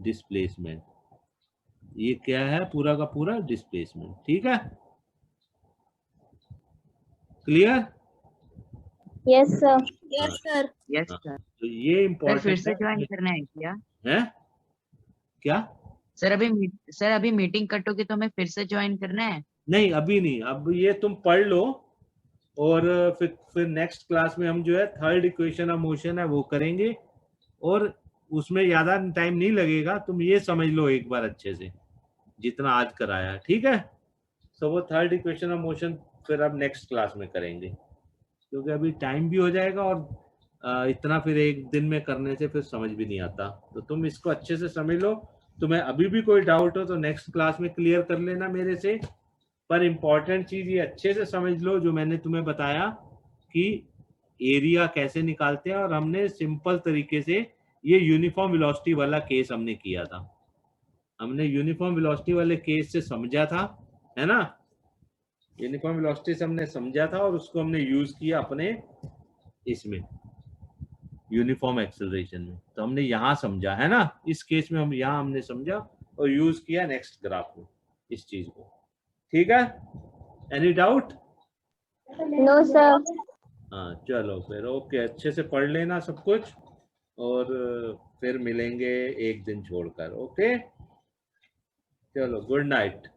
displacement. ये क्या है? पूरा का पूरा डिस्प्लेसमेंट। ठीक है? Clear? Yes, sir. Yes sir. Yes हाँ। सर। तो ये सर इम्पोर्टेंट फिर से ज्वाइन करना है क्या? है। क्या? सर अभी मीटिंग कट होगी तो हमें फिर से ज्वाइन करना है? नहीं, अभी नहीं। अब ये तुम पढ़ लो, और फिर नेक्स्ट क्लास में हम जो है थर्ड इक्वेशन ऑफ मोशन है वो करेंगे, और उसमें ज्यादा टाइम नहीं लगेगा। तुम ये समझ लो एक बार अच्छे से जितना आज कराया है। ठीक है? तो वो थर्ड इक्वेशन ऑफ मोशन फिर अब नेक्स्ट क्लास में करेंगे, क्योंकि अभी टाइम भी हो जाएगा, और इतना फिर एक दिन में करने से फिर समझ भी नहीं आता। तो तुम इसको अच्छे से समझ लो। तुम्हें अभी भी कोई डाउट हो तो नेक्स्ट क्लास में क्लियर कर लेना मेरे से। पर इंपॉर्टेंट चीज ये अच्छे से समझ लो जो मैंने तुम्हें बताया कि एरिया कैसे निकालते हैं, और हमने सिंपल तरीके से ये यूनिफॉर्म वेलोसिटी वाला केस हमने किया था। हमने यूनिफॉर्म वेलोसिटी वाले केस से समझा था, है ना? यूनिफॉर्म वेलोसिटी से हमने समझा था, और उसको हमने यूज किया अपने इसमें यूनिफॉर्म एक्सेलरेशन में। तो हमने यहाँ समझा, है ना? इस केस में हम यहाँ हमने समझा और यूज किया नेक्स्ट ग्राफ में इस चीज को। ठीक है? Any doubt? No, sir. हाँ, चलो फिर ओके। अच्छे से पढ़ लेना सब कुछ, और फिर मिलेंगे एक दिन छोड़कर। ओके, चलो, गुड नाइट।